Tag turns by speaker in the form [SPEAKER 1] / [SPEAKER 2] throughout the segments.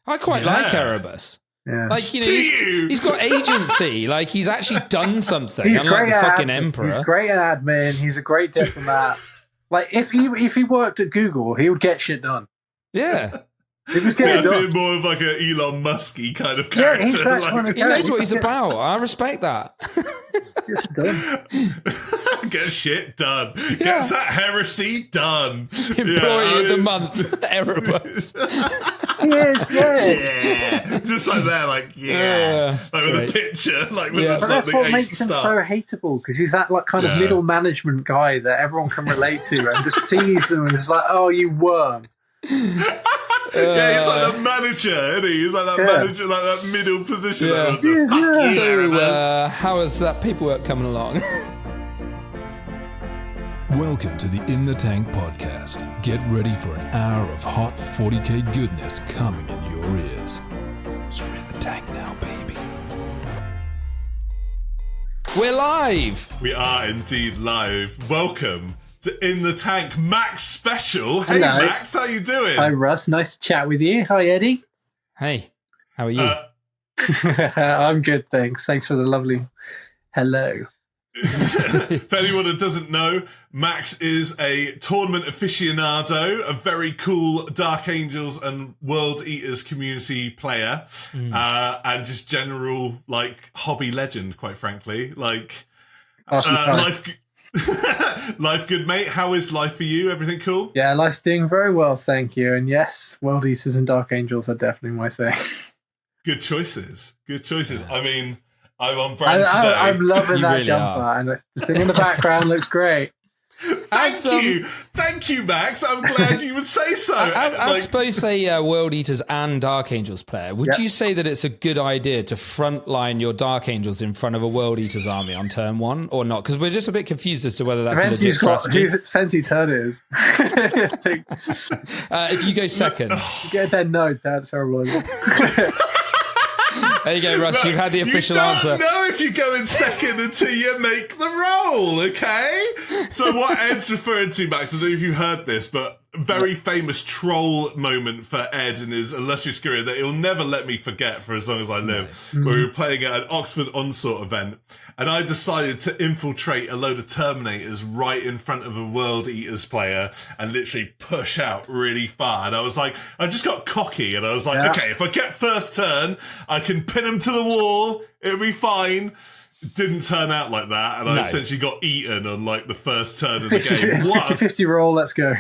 [SPEAKER 1] I quite like Erebus.
[SPEAKER 2] Yeah.
[SPEAKER 1] Like, he's got agency. Like, he's actually done something.
[SPEAKER 2] He's
[SPEAKER 1] unlike
[SPEAKER 2] great
[SPEAKER 1] the
[SPEAKER 2] at
[SPEAKER 1] fucking
[SPEAKER 2] admin.
[SPEAKER 1] Emperor.
[SPEAKER 2] He's great at admin. He's a great diplomat. Like, if he worked at Google, he would get shit done.
[SPEAKER 1] Yeah.
[SPEAKER 2] He was getting
[SPEAKER 3] So I see
[SPEAKER 2] done.
[SPEAKER 3] him more of like an Elon Musky kind of character.
[SPEAKER 2] Yeah, he's that
[SPEAKER 3] like,
[SPEAKER 2] kind of
[SPEAKER 1] He knows
[SPEAKER 2] character.
[SPEAKER 1] what he's about. I respect that.
[SPEAKER 2] Gets it done.
[SPEAKER 3] Get shit done. Gets that heresy done.
[SPEAKER 1] Employee of the month, Erebus.
[SPEAKER 2] Yes,
[SPEAKER 3] Yeah. Just like that, like, like with a picture, like with
[SPEAKER 2] But that's what
[SPEAKER 3] the
[SPEAKER 2] makes him
[SPEAKER 3] star.
[SPEAKER 2] so hateable, because he's that like kind of middle management guy that everyone can relate to and just sees them and is like, oh, you worm.
[SPEAKER 3] Yeah, he's like the manager, isn't he? He's like that manager, like that middle position.
[SPEAKER 1] Yeah.
[SPEAKER 3] So,
[SPEAKER 1] how is that paperwork coming along?
[SPEAKER 4] Welcome to the In the Tank podcast. Get ready for an hour of hot 40k goodness coming in your ears. You're in the tank now, baby.
[SPEAKER 1] We're live.
[SPEAKER 3] we are indeed live. Welcome to In the Tank Max special. Hey,
[SPEAKER 2] Hello.
[SPEAKER 3] Max, how you doing?
[SPEAKER 2] Hi, Russ. Nice to chat with you. Hi, Eddie.
[SPEAKER 1] Hey, how are you?
[SPEAKER 2] I'm good, thanks. Thanks for the lovely hello.
[SPEAKER 3] For anyone that doesn't know, Max is a tournament aficionado, a very cool Dark Angels and World Eaters community player, and just general like hobby legend, quite frankly. Like life good, mate. How is life for you? Everything cool?
[SPEAKER 2] Yeah, life's doing very well, thank you. And yes, World Eaters and Dark Angels are definitely my thing.
[SPEAKER 3] Good choices. Good choices. I mean, I'm on brand today.
[SPEAKER 2] I'm loving
[SPEAKER 1] You
[SPEAKER 2] that
[SPEAKER 1] really
[SPEAKER 2] jumper,
[SPEAKER 1] are.
[SPEAKER 2] and the thing in the background looks great.
[SPEAKER 3] Thank you, Max. I'm glad you would say so.
[SPEAKER 1] As both a World Eaters and Dark Angels player, would you say that it's a good idea to frontline your Dark Angels in front of a World Eaters army on turn one or not? Because we're just a bit confused as to whether that's
[SPEAKER 2] Depends
[SPEAKER 1] a legit strategy.
[SPEAKER 2] depends who turn it is.
[SPEAKER 1] If you go second.
[SPEAKER 2] You get that note, that's terrible.
[SPEAKER 1] There you go, Russ. You've had the official
[SPEAKER 3] you
[SPEAKER 1] answer.
[SPEAKER 3] don't know if you go in second until you make the roll, okay? So what Ed's referring to, Max, I don't know if you heard this, but a very famous troll moment for Ed in his illustrious career that he'll never let me forget for as long as I live, where we were playing at an Oxford Onslaught event, and I decided to infiltrate a load of Terminators right in front of a World Eaters player and literally push out really far. And I was like, I just got cocky, and I was like, okay, if I get first turn, I can pin him to the wall, it'll be fine. Didn't turn out like that, and I essentially got eaten on like the first turn of the game. What?
[SPEAKER 2] 50-50 roll, let's go.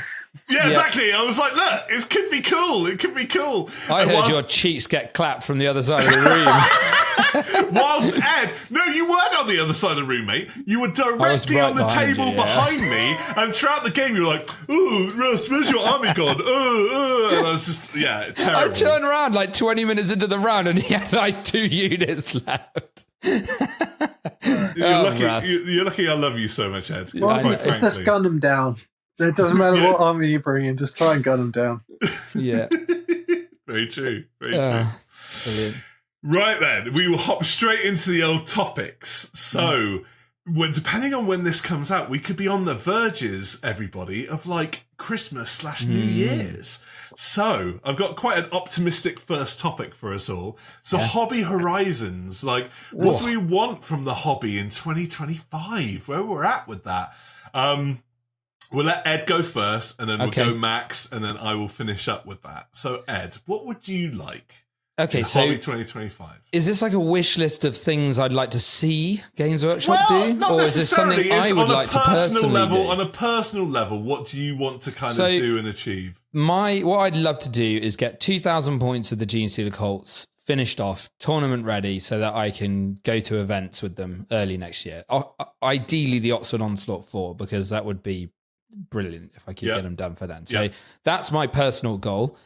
[SPEAKER 3] Yeah, exactly. I was like, look, it could be cool. It could be cool.
[SPEAKER 1] I
[SPEAKER 3] And
[SPEAKER 1] heard your cheeks get clapped from the other side of the room.
[SPEAKER 3] whilst Ed, no, you weren't on the other side of the room, mate. You were directly
[SPEAKER 1] right
[SPEAKER 3] on the
[SPEAKER 1] behind
[SPEAKER 3] table
[SPEAKER 1] you,
[SPEAKER 3] behind me, and throughout the game, you were like, "Ooh, Russ, where's your army gone?" And I was just,
[SPEAKER 1] I
[SPEAKER 3] terrible.
[SPEAKER 1] turned around like 20 minutes into the round and he had like 2 units left.
[SPEAKER 3] You're lucky I love you so much, Ed.
[SPEAKER 2] Well, it's just gun them down. It doesn't matter what army you bring in, just try and gun them down.
[SPEAKER 1] Yeah.
[SPEAKER 3] Very true. Very true.
[SPEAKER 1] Brilliant.
[SPEAKER 3] Right then, we will hop straight into the old topics. So, depending on when this comes out, we could be on the verges, everybody, of like Christmas / New Year's. So, I've got quite an optimistic first topic for us all. So, hobby horizons. Like, what do we want from the hobby in 2025? Where we're at with that? We'll let Ed go first, and then we'll go Max, and then I will finish up with that. So, Ed, what would you like?
[SPEAKER 1] Okay,
[SPEAKER 3] in
[SPEAKER 1] so
[SPEAKER 3] hobby 2025.
[SPEAKER 1] Is this like a wish list of things I'd like to see Games Workshop do?
[SPEAKER 3] Not
[SPEAKER 1] or is this something
[SPEAKER 3] necessarily.
[SPEAKER 1] I would like to personally do?
[SPEAKER 3] On a personal level, what do you want to kind of do and achieve?
[SPEAKER 1] What I'd love to do is get 2,000 points of the Gene Stealer Colts finished off, tournament ready, so that I can go to events with them early next year. Ideally, the Oxford Onslaught 4, because that would be brilliant if I could get them done for then. So that's my personal goal.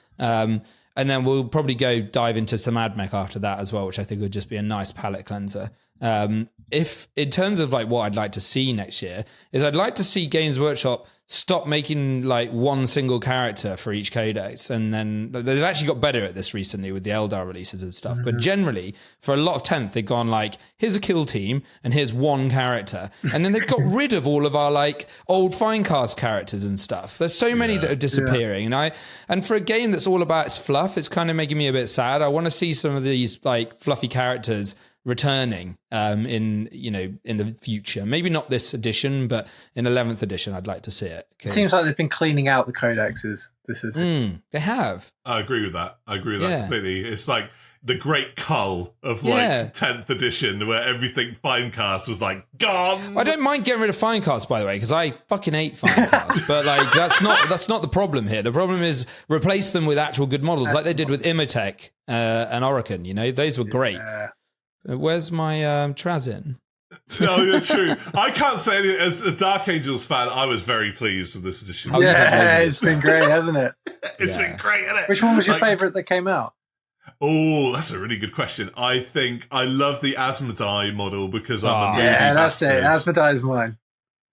[SPEAKER 1] And then we'll probably dive into some AdMech after that as well, which I think would just be a nice palate cleanser. If in terms of like what I'd like to see next year is I'd like to see Games Workshop stop making like one single character for each codex, and then they've actually got better at this recently with the Eldar releases and stuff. But generally, for a lot of 10th, they've gone like, here's a kill team and here's one character, and then they've got rid of all of our like old Finecast characters and stuff. There's so many that are disappearing, and for a game that's all about its fluff, it's kind of making me a bit sad. I want to see some of these like fluffy characters returning in the future. Maybe not this edition, but in 11th edition I'd like to see it.
[SPEAKER 2] It seems like they've been cleaning out the codexes.
[SPEAKER 1] They have.
[SPEAKER 3] I agree with that completely. It's like the great cull of like 10th edition where everything Finecast was like gone.
[SPEAKER 1] I don't mind getting rid of Finecast, by the way, because I fucking hate Finecast. But like that's not the problem here. The problem is replace them with actual good models like they did with Imotech and Oricon. Those were great. Where's my Trazin?
[SPEAKER 3] No, you're true. I can't say anything. As a Dark Angels fan, I was very pleased with this edition.
[SPEAKER 2] It's been great, hasn't it?
[SPEAKER 3] It's been great, hasn't it?
[SPEAKER 2] Which one was your favourite that came out?
[SPEAKER 3] Oh, that's a really good question. I think I love the Asmodai model because I'm a movie
[SPEAKER 2] that's
[SPEAKER 3] bastard.
[SPEAKER 2] it. Asmodai's mine.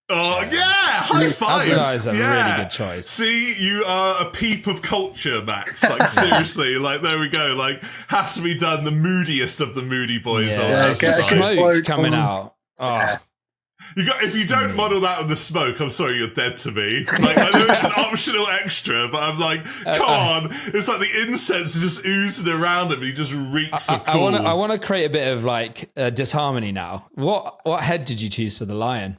[SPEAKER 3] Oh, yeah! High fives!
[SPEAKER 1] Asmodai's a really good choice.
[SPEAKER 3] See, you are a peep of culture, Max. Like, seriously. Like, there we go. Like, has to be done the moodiest of the moody boys.
[SPEAKER 1] Smoke coming out. Oh.
[SPEAKER 3] If you don't model that with the smoke, I'm sorry, you're dead to me. Like, I know it's an optional extra, but I'm like, come on. It's like the incense is just oozing around him and he just reeks of cool.
[SPEAKER 1] I want to create a bit of, like, disharmony now. What head did you choose for the lion?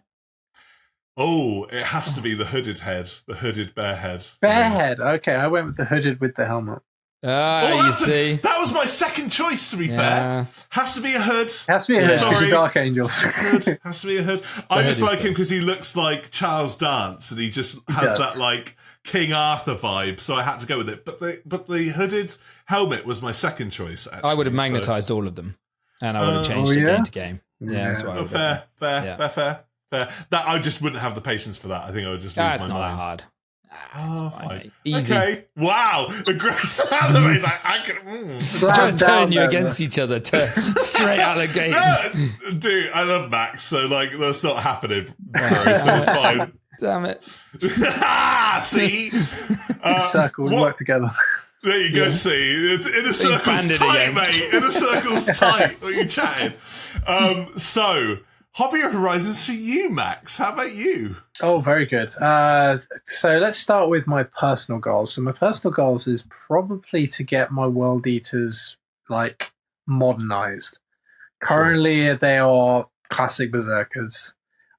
[SPEAKER 3] Oh, it has to be the hooded head, the hooded bear head.
[SPEAKER 2] Bear head. Okay, I went with the hooded with the helmet.
[SPEAKER 1] You see,
[SPEAKER 3] that was my second choice. To be fair, has to be a hood.
[SPEAKER 2] Has to be a hood. Sorry, Dark Angels.
[SPEAKER 3] Hood. Has to be a hood. I just like him because he looks like Charles Dance, and he just has that like King Arthur vibe. So I had to go with it. But the hooded helmet was my second choice. Actually,
[SPEAKER 1] I would have magnetized all of them, and I would have changed it game to game. Yeah, that's what I would have
[SPEAKER 3] fair. That I just wouldn't have the patience for that. I think I would just lose my mind.
[SPEAKER 1] That's not that hard. That's fine. Easy.
[SPEAKER 3] Okay. Wow. A great salary. I can.
[SPEAKER 1] I'm trying to turn you against each other straight out of the gate.
[SPEAKER 3] Dude, I love Max, so like that's not happening. So it's fine.
[SPEAKER 1] Damn it.
[SPEAKER 3] See?
[SPEAKER 2] Circles work together.
[SPEAKER 3] There you go, see. Inner circle's tight, mate. Inner circle's tight. What are you chatting? So, Hobby Horizons for you, Max. How about you?
[SPEAKER 2] Oh, very good. So let's start with my personal goals. So my personal goals is probably to get my World Eaters like modernized. Currently, they are classic Berserkers.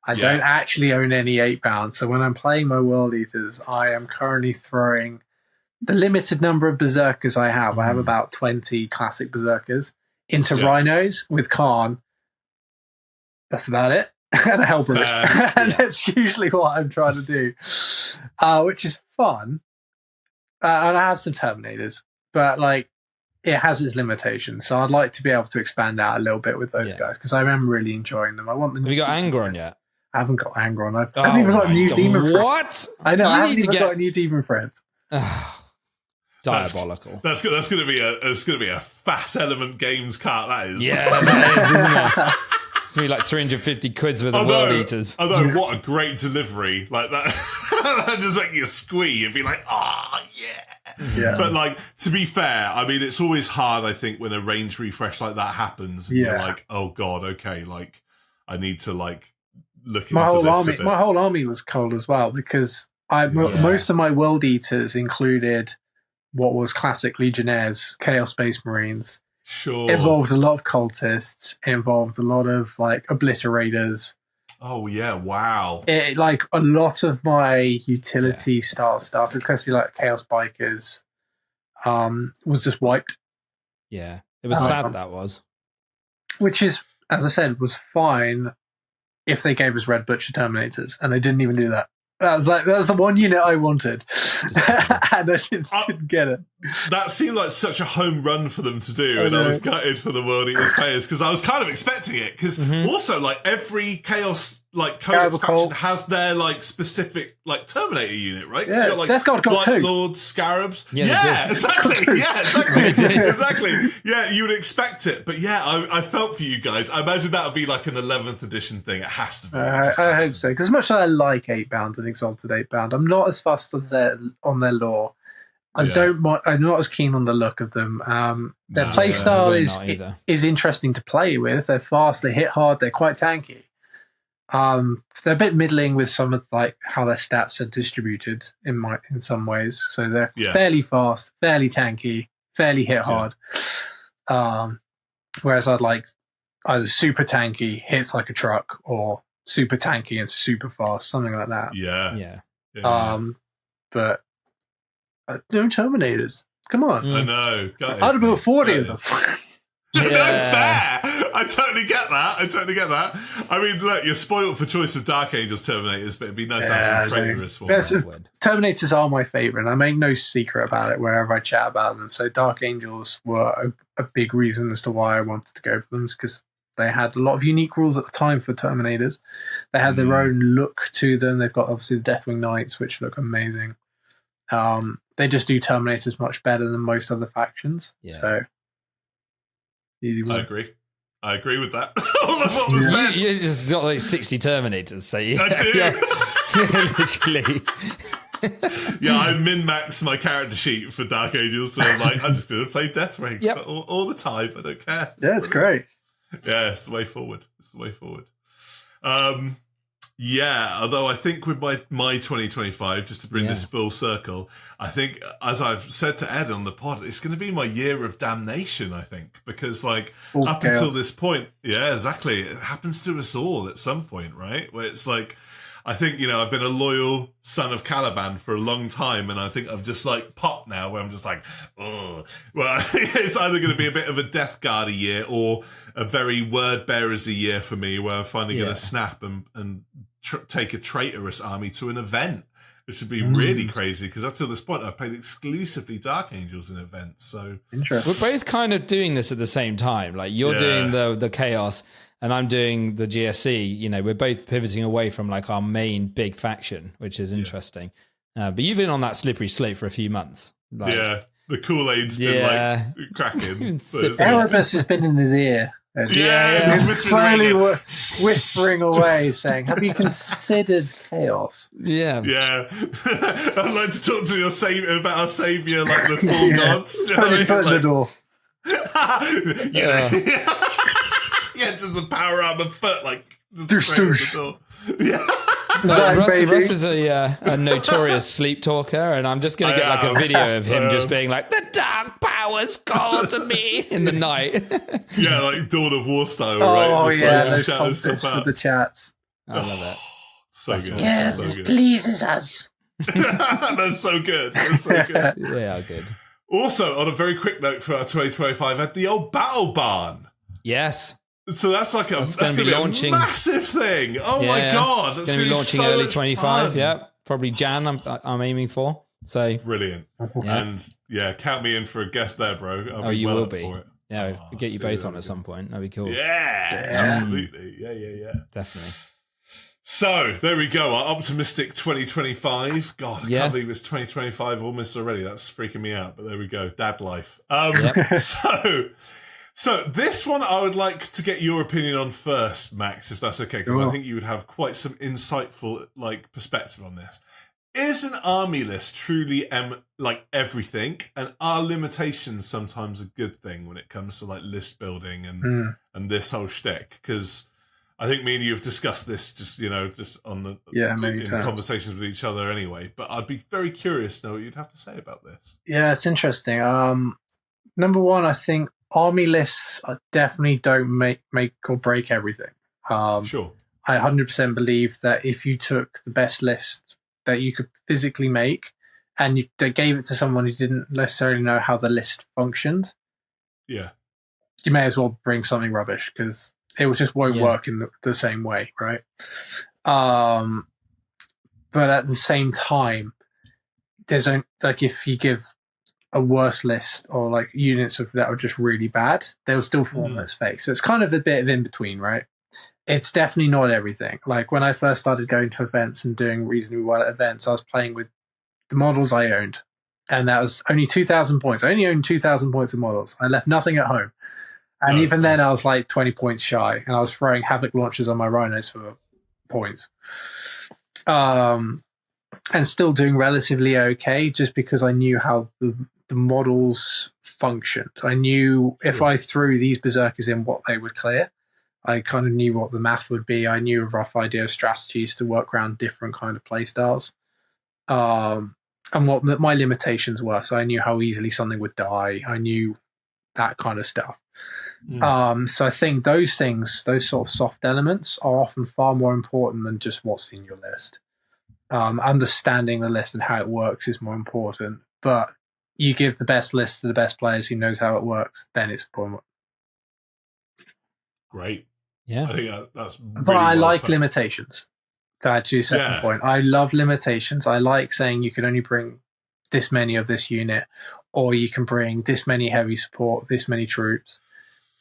[SPEAKER 2] I don't actually own any 8-bound. So when I'm playing my World Eaters, I am currently throwing the limited number of Berserkers I have. I have about 20 classic Berserkers into Rhinos with Khan. That's about it. And a Hellbreak. And that's usually what I'm trying to do, which is fun. And I have some Terminators, but like it has its limitations. So I'd like to be able to expand out a little bit with those guys because I am really enjoying them. I want them.
[SPEAKER 1] Have you got Angron yet?
[SPEAKER 2] I haven't got Angron. I haven't even got a new Demon friend.
[SPEAKER 1] What?
[SPEAKER 2] I know. I haven't even got a new Demon friend.
[SPEAKER 1] Diabolical.
[SPEAKER 3] That's going to be a fat Element Games cart. That is.
[SPEAKER 1] Yeah, that is, isn't it? It's going to be like 350 quid's worth of World Eaters.
[SPEAKER 3] Although, what a great delivery. Like that. That just make you squee and be like, oh, yeah. But like, to be fair, I mean, it's always hard, I think, when a range refresh like that happens. And you're like, oh, God, okay. Like, I need to like look into this a bit.
[SPEAKER 2] My whole army was cold as well because most of my World Eaters included what was classic Legionnaires, Chaos Space Marines.
[SPEAKER 3] Sure.
[SPEAKER 2] It involved a lot of cultists. It involved a lot of like obliterators.
[SPEAKER 3] Oh yeah! Wow.
[SPEAKER 2] It like a lot of my utility style stuff, especially like Chaos Bikers, was just wiped.
[SPEAKER 1] Yeah, it was sad that was.
[SPEAKER 2] Which is, as I said, was fine if they gave us Red Butcher Terminators, and they didn't even do that. That's the one unit I wanted, and I didn't get it.
[SPEAKER 3] That seemed like such a home run for them to do, and I was gutted for the World Eaters players because I was kind of expecting it. Because also, like every Chaos like
[SPEAKER 2] Scarab
[SPEAKER 3] Codex faction
[SPEAKER 2] Cult.
[SPEAKER 3] has their like specific like Terminator unit, right? 'Cause
[SPEAKER 2] Yeah,
[SPEAKER 3] you got, like,
[SPEAKER 2] Death Guard got
[SPEAKER 3] Blight
[SPEAKER 2] two.
[SPEAKER 3] Lords, Scarabs.
[SPEAKER 1] Yeah, they
[SPEAKER 3] Yeah,
[SPEAKER 1] do.
[SPEAKER 3] exactly. Yeah, exactly.
[SPEAKER 1] They do.
[SPEAKER 3] Exactly. Yeah, you would expect it, but yeah, I felt for you guys. I imagine that would be like an 11th edition thing. It has to be. It just
[SPEAKER 2] I
[SPEAKER 3] has
[SPEAKER 2] hope
[SPEAKER 3] to
[SPEAKER 2] so. Because as much as I like 8-bound and Exalted 8-bound, I'm not as fussed on their lore. I
[SPEAKER 3] Yeah.
[SPEAKER 2] don't. I'm not as keen on the look of them. Their
[SPEAKER 3] No,
[SPEAKER 2] play style
[SPEAKER 1] we're not either.
[SPEAKER 2] is interesting to play with. They're fast. They hit hard. They're quite tanky. They're a bit middling with some of like how their stats are distributed in some ways. So they're
[SPEAKER 3] Yeah.
[SPEAKER 2] fairly fast, fairly tanky, fairly hit hard. Whereas I'd like either super tanky, hits like a truck, or super tanky and super fast, something like that.
[SPEAKER 3] Yeah.
[SPEAKER 1] Yeah.
[SPEAKER 3] Yeah.
[SPEAKER 2] But no Terminators. Come on.
[SPEAKER 3] I know.
[SPEAKER 2] I'd have built 40 of them.
[SPEAKER 3] No,
[SPEAKER 1] Yeah.
[SPEAKER 3] fair. I totally get that. I mean, look, you're spoiled for choice with Dark Angels Terminators, but it'd be nice to have some traitorous ones.
[SPEAKER 2] Terminators are my favourite, and I make no secret about it wherever I chat about them. So Dark Angels were a big reason as to why I wanted to go for them, because they had a lot of unique rules at the time for Terminators. They had their own look to them. They've got obviously the Deathwing Knights, which look amazing. They just do Terminators much better than most other factions.
[SPEAKER 1] Yeah.
[SPEAKER 2] So easy
[SPEAKER 3] I
[SPEAKER 2] one.
[SPEAKER 3] agree with that. All of what was said.
[SPEAKER 1] You just got like 60 Terminators, so you,
[SPEAKER 3] I do.
[SPEAKER 1] yeah, literally.
[SPEAKER 3] Yeah, I min-max my character sheet for Dark Angels, so I'm like, I'm just going to play Deathwing
[SPEAKER 1] Yep.
[SPEAKER 3] all the time. I don't care.
[SPEAKER 2] Yeah, it's great.
[SPEAKER 3] Yeah, it's the way forward. Yeah, although I think with my 2025, just to bring this full circle, I think, as I've said to Ed on the pod, it's going to be my year of damnation, I think, because like up until this point, yeah, exactly, it happens to us all at some point, right? Where it's like, I think, I've been a loyal son of Caliban for a long time, and I think I've just like popped now where I'm just like, oh, well, it's either going to be a bit of a Death Guard a year or a very word bearers a year for me, where I'm finally going to snap and take a traitorous army to an event, which would be really crazy, because up to this point I've played exclusively Dark Angels in events. So
[SPEAKER 2] Interesting.
[SPEAKER 1] We're both kind of doing this at the same time. Like you're doing the chaos and I'm doing the GSC. We're both pivoting away from like our main big faction, which is interesting. But you've been on that slippery slope for a few months. Like,
[SPEAKER 3] yeah, the Kool-Aid's been like cracking.
[SPEAKER 2] Erebus has been in his ear.
[SPEAKER 3] Yeah,
[SPEAKER 2] He's slowly whispering away, saying, "Have you considered chaos?"
[SPEAKER 1] Yeah.
[SPEAKER 3] Yeah, I'd like to talk to your savior about our savior, like the full gods. You know
[SPEAKER 2] Just
[SPEAKER 3] what I mean?
[SPEAKER 2] put in the door.
[SPEAKER 3] Yeah, just the power armor foot, like
[SPEAKER 2] Doosh,
[SPEAKER 3] straight out
[SPEAKER 2] doosh.
[SPEAKER 3] the door. Yeah.
[SPEAKER 1] Russ is a notorious sleep talker, and I'm just going to get like a video of him just being like, "The dark powers call to me" in the night.
[SPEAKER 3] Yeah, like Dawn of War style, right?
[SPEAKER 2] Oh
[SPEAKER 3] Just,
[SPEAKER 2] yeah,
[SPEAKER 3] like,
[SPEAKER 2] those
[SPEAKER 3] shouting stuff
[SPEAKER 2] contests
[SPEAKER 3] out.
[SPEAKER 2] with the chats.
[SPEAKER 1] I love it.
[SPEAKER 3] So
[SPEAKER 1] That's
[SPEAKER 3] good.
[SPEAKER 1] awesome.
[SPEAKER 3] So good.
[SPEAKER 2] pleases us.
[SPEAKER 3] That's so good. That's so good.
[SPEAKER 1] They are good.
[SPEAKER 3] Also, on a very quick note for our 2025, at the old Battle Barn.
[SPEAKER 1] Yes.
[SPEAKER 3] So that's like
[SPEAKER 1] That's
[SPEAKER 3] going
[SPEAKER 1] gonna
[SPEAKER 3] to
[SPEAKER 1] be launching.
[SPEAKER 3] a massive thing. Oh my god, that's
[SPEAKER 1] going to be launching
[SPEAKER 3] so
[SPEAKER 1] early
[SPEAKER 3] much
[SPEAKER 1] 25.
[SPEAKER 3] fun.
[SPEAKER 1] Yeah, probably Jan. I'm aiming for. So
[SPEAKER 3] Brilliant.
[SPEAKER 1] Yeah.
[SPEAKER 3] And yeah, count me in for a guest there, bro. I'll be
[SPEAKER 1] you
[SPEAKER 3] well
[SPEAKER 1] will
[SPEAKER 3] up
[SPEAKER 1] be.
[SPEAKER 3] for it.
[SPEAKER 1] yeah,
[SPEAKER 3] Oh,
[SPEAKER 1] we'll get you
[SPEAKER 3] see,
[SPEAKER 1] both on at some point. That'd be cool.
[SPEAKER 3] Yeah, absolutely. Yeah.
[SPEAKER 1] Definitely.
[SPEAKER 3] So there we go. Our optimistic 2025. God, I
[SPEAKER 1] Yeah.
[SPEAKER 3] can't believe it's 2025 almost already. That's freaking me out. But there we go. Dad life. So this one I would like to get your opinion on first, Max, if that's okay, because I
[SPEAKER 2] Sure.
[SPEAKER 3] think you would have quite some insightful perspective on this. Is an army list truly everything, and are limitations sometimes a good thing when it comes to list building and this whole shtick? Because I think me and you have discussed this just on the
[SPEAKER 2] maybe
[SPEAKER 3] in
[SPEAKER 2] so.
[SPEAKER 3] conversations with each other anyway. But I'd be very curious to know what you'd have to say about this.
[SPEAKER 2] Yeah, it's interesting. Number one, I think army lists definitely don't make or break everything.
[SPEAKER 3] Sure.
[SPEAKER 2] I 100% believe that if you took the best list that you could physically make and they gave it to someone who didn't necessarily know how the list functioned,
[SPEAKER 3] Yeah.
[SPEAKER 2] you may as well bring something rubbish because it just won't work in the same way, right? But at the same time, there's if you give a worse list or units of that are just really bad, they'll still fall on its face. So it's kind of a bit of in between, right? it's definitely not everything. Like when I first started going to events and doing reasonably well at events, I was playing with the models I owned, and that was only 2,000 points. I only owned 2,000 points of models. I left nothing at home, and even then I was like 20 points shy, and I was throwing havoc launchers on my rhinos for points, and still doing relatively okay, just because I knew how the models functioned. I knew if I threw these berserkers in, what they would clear. I kind of knew what the math would be. I knew a rough idea of strategies to work around different kind of play styles. And what my limitations were. So I knew how easily something would die. I knew that kind of stuff. So I think those things, those sort of soft elements, are often far more important than just what's in your list. Understanding the list and how it works is more important. But you give the best list to the best players who knows how it works, then it's important.
[SPEAKER 3] Great.
[SPEAKER 1] Yeah.
[SPEAKER 3] I think that's really
[SPEAKER 2] But I
[SPEAKER 3] well
[SPEAKER 2] like
[SPEAKER 3] put.
[SPEAKER 2] limitations. To add to your second point, I love limitations. I like saying you can only bring this many of this unit, or you can bring this many heavy support, this many troops,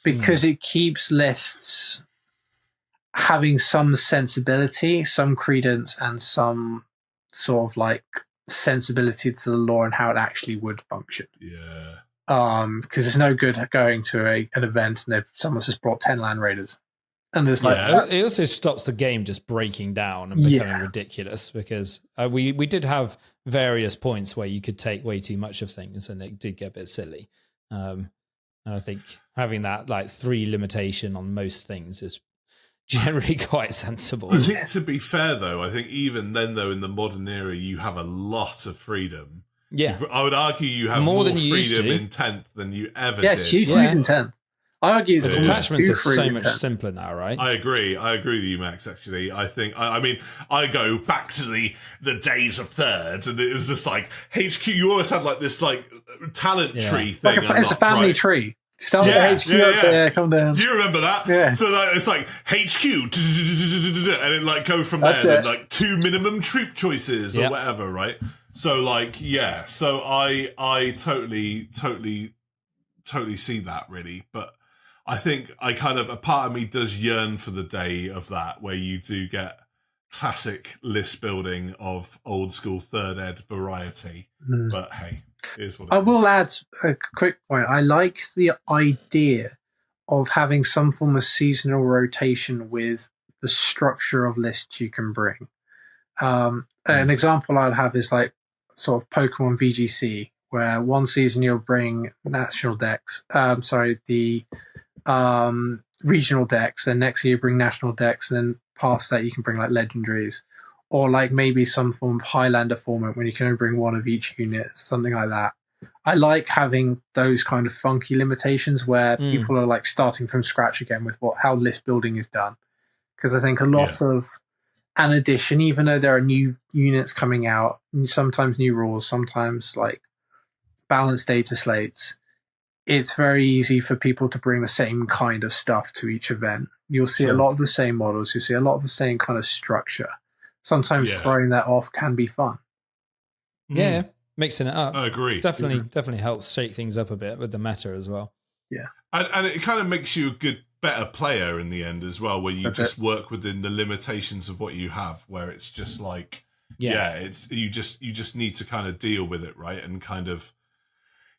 [SPEAKER 2] because it keeps lists having some sensibility, some credence, and some sort of like sensibility to the lore and how it actually would function.
[SPEAKER 3] Yeah.
[SPEAKER 2] Because it's no good going to an event and if someone's just brought 10 land raiders. And it's like,
[SPEAKER 1] it also stops the game just breaking down and becoming ridiculous, because we did have various points where you could take way too much of things and it did get a bit silly. And I think having that like 3 limitation on most things is generally quite sensible.
[SPEAKER 3] I think, to be fair though, I think even then though, in the modern era, you have a lot of freedom.
[SPEAKER 1] Yeah.
[SPEAKER 3] I would argue you have more than you freedom in 10th than you ever did.
[SPEAKER 2] Yeah, huge in 10th. I argue it's
[SPEAKER 1] attachments
[SPEAKER 2] too
[SPEAKER 1] are
[SPEAKER 2] free
[SPEAKER 1] so
[SPEAKER 2] in
[SPEAKER 1] much
[SPEAKER 2] 10th.
[SPEAKER 1] simpler now, right?
[SPEAKER 3] I agree with you, Max, actually. I think, I mean, I go back to the days of thirds, and it was just like, HQ, you always had like this like talent tree thing.
[SPEAKER 2] Like it's a family tree. Start with HQ up there, come down.
[SPEAKER 3] You remember that?
[SPEAKER 2] Yeah.
[SPEAKER 3] So like, it's like HQ, and it like go from there, and like 2 minimum troop choices or whatever, right? So like, yeah. So I totally see that, really. But I think a part of me does yearn for the day of that, where you do get classic list building of old school third ed variety. But hey, here's what it is.
[SPEAKER 2] I will add a quick point. I like the idea of having some form of seasonal rotation with the structure of lists you can bring. An example I'd have is like sort of Pokemon VGC, where one season you'll bring national decks. The regional decks. Then next year you bring national decks, and then past that you can bring like legendaries, or like maybe some form of Highlander format when you can only bring one of each unit, something like that. I like having those kind of funky limitations where people are like starting from scratch again with how list building is done, because I think a lot of an addition, even though there are new units coming out, sometimes new rules, sometimes like balanced data slates, it's very easy for people to bring the same kind of stuff to each event. You'll see a lot of the same models. You'll see a lot of the same kind of structure. Sometimes throwing that off can be fun.
[SPEAKER 1] Yeah, mixing it up.
[SPEAKER 3] I agree.
[SPEAKER 1] Definitely helps shake things up a bit with the meta as well.
[SPEAKER 2] Yeah.
[SPEAKER 3] And it kind of makes you a better player in the end as well, where you work within the limitations of what you have, where it's just like, it's you just need to kind of deal with it, right? And kind of,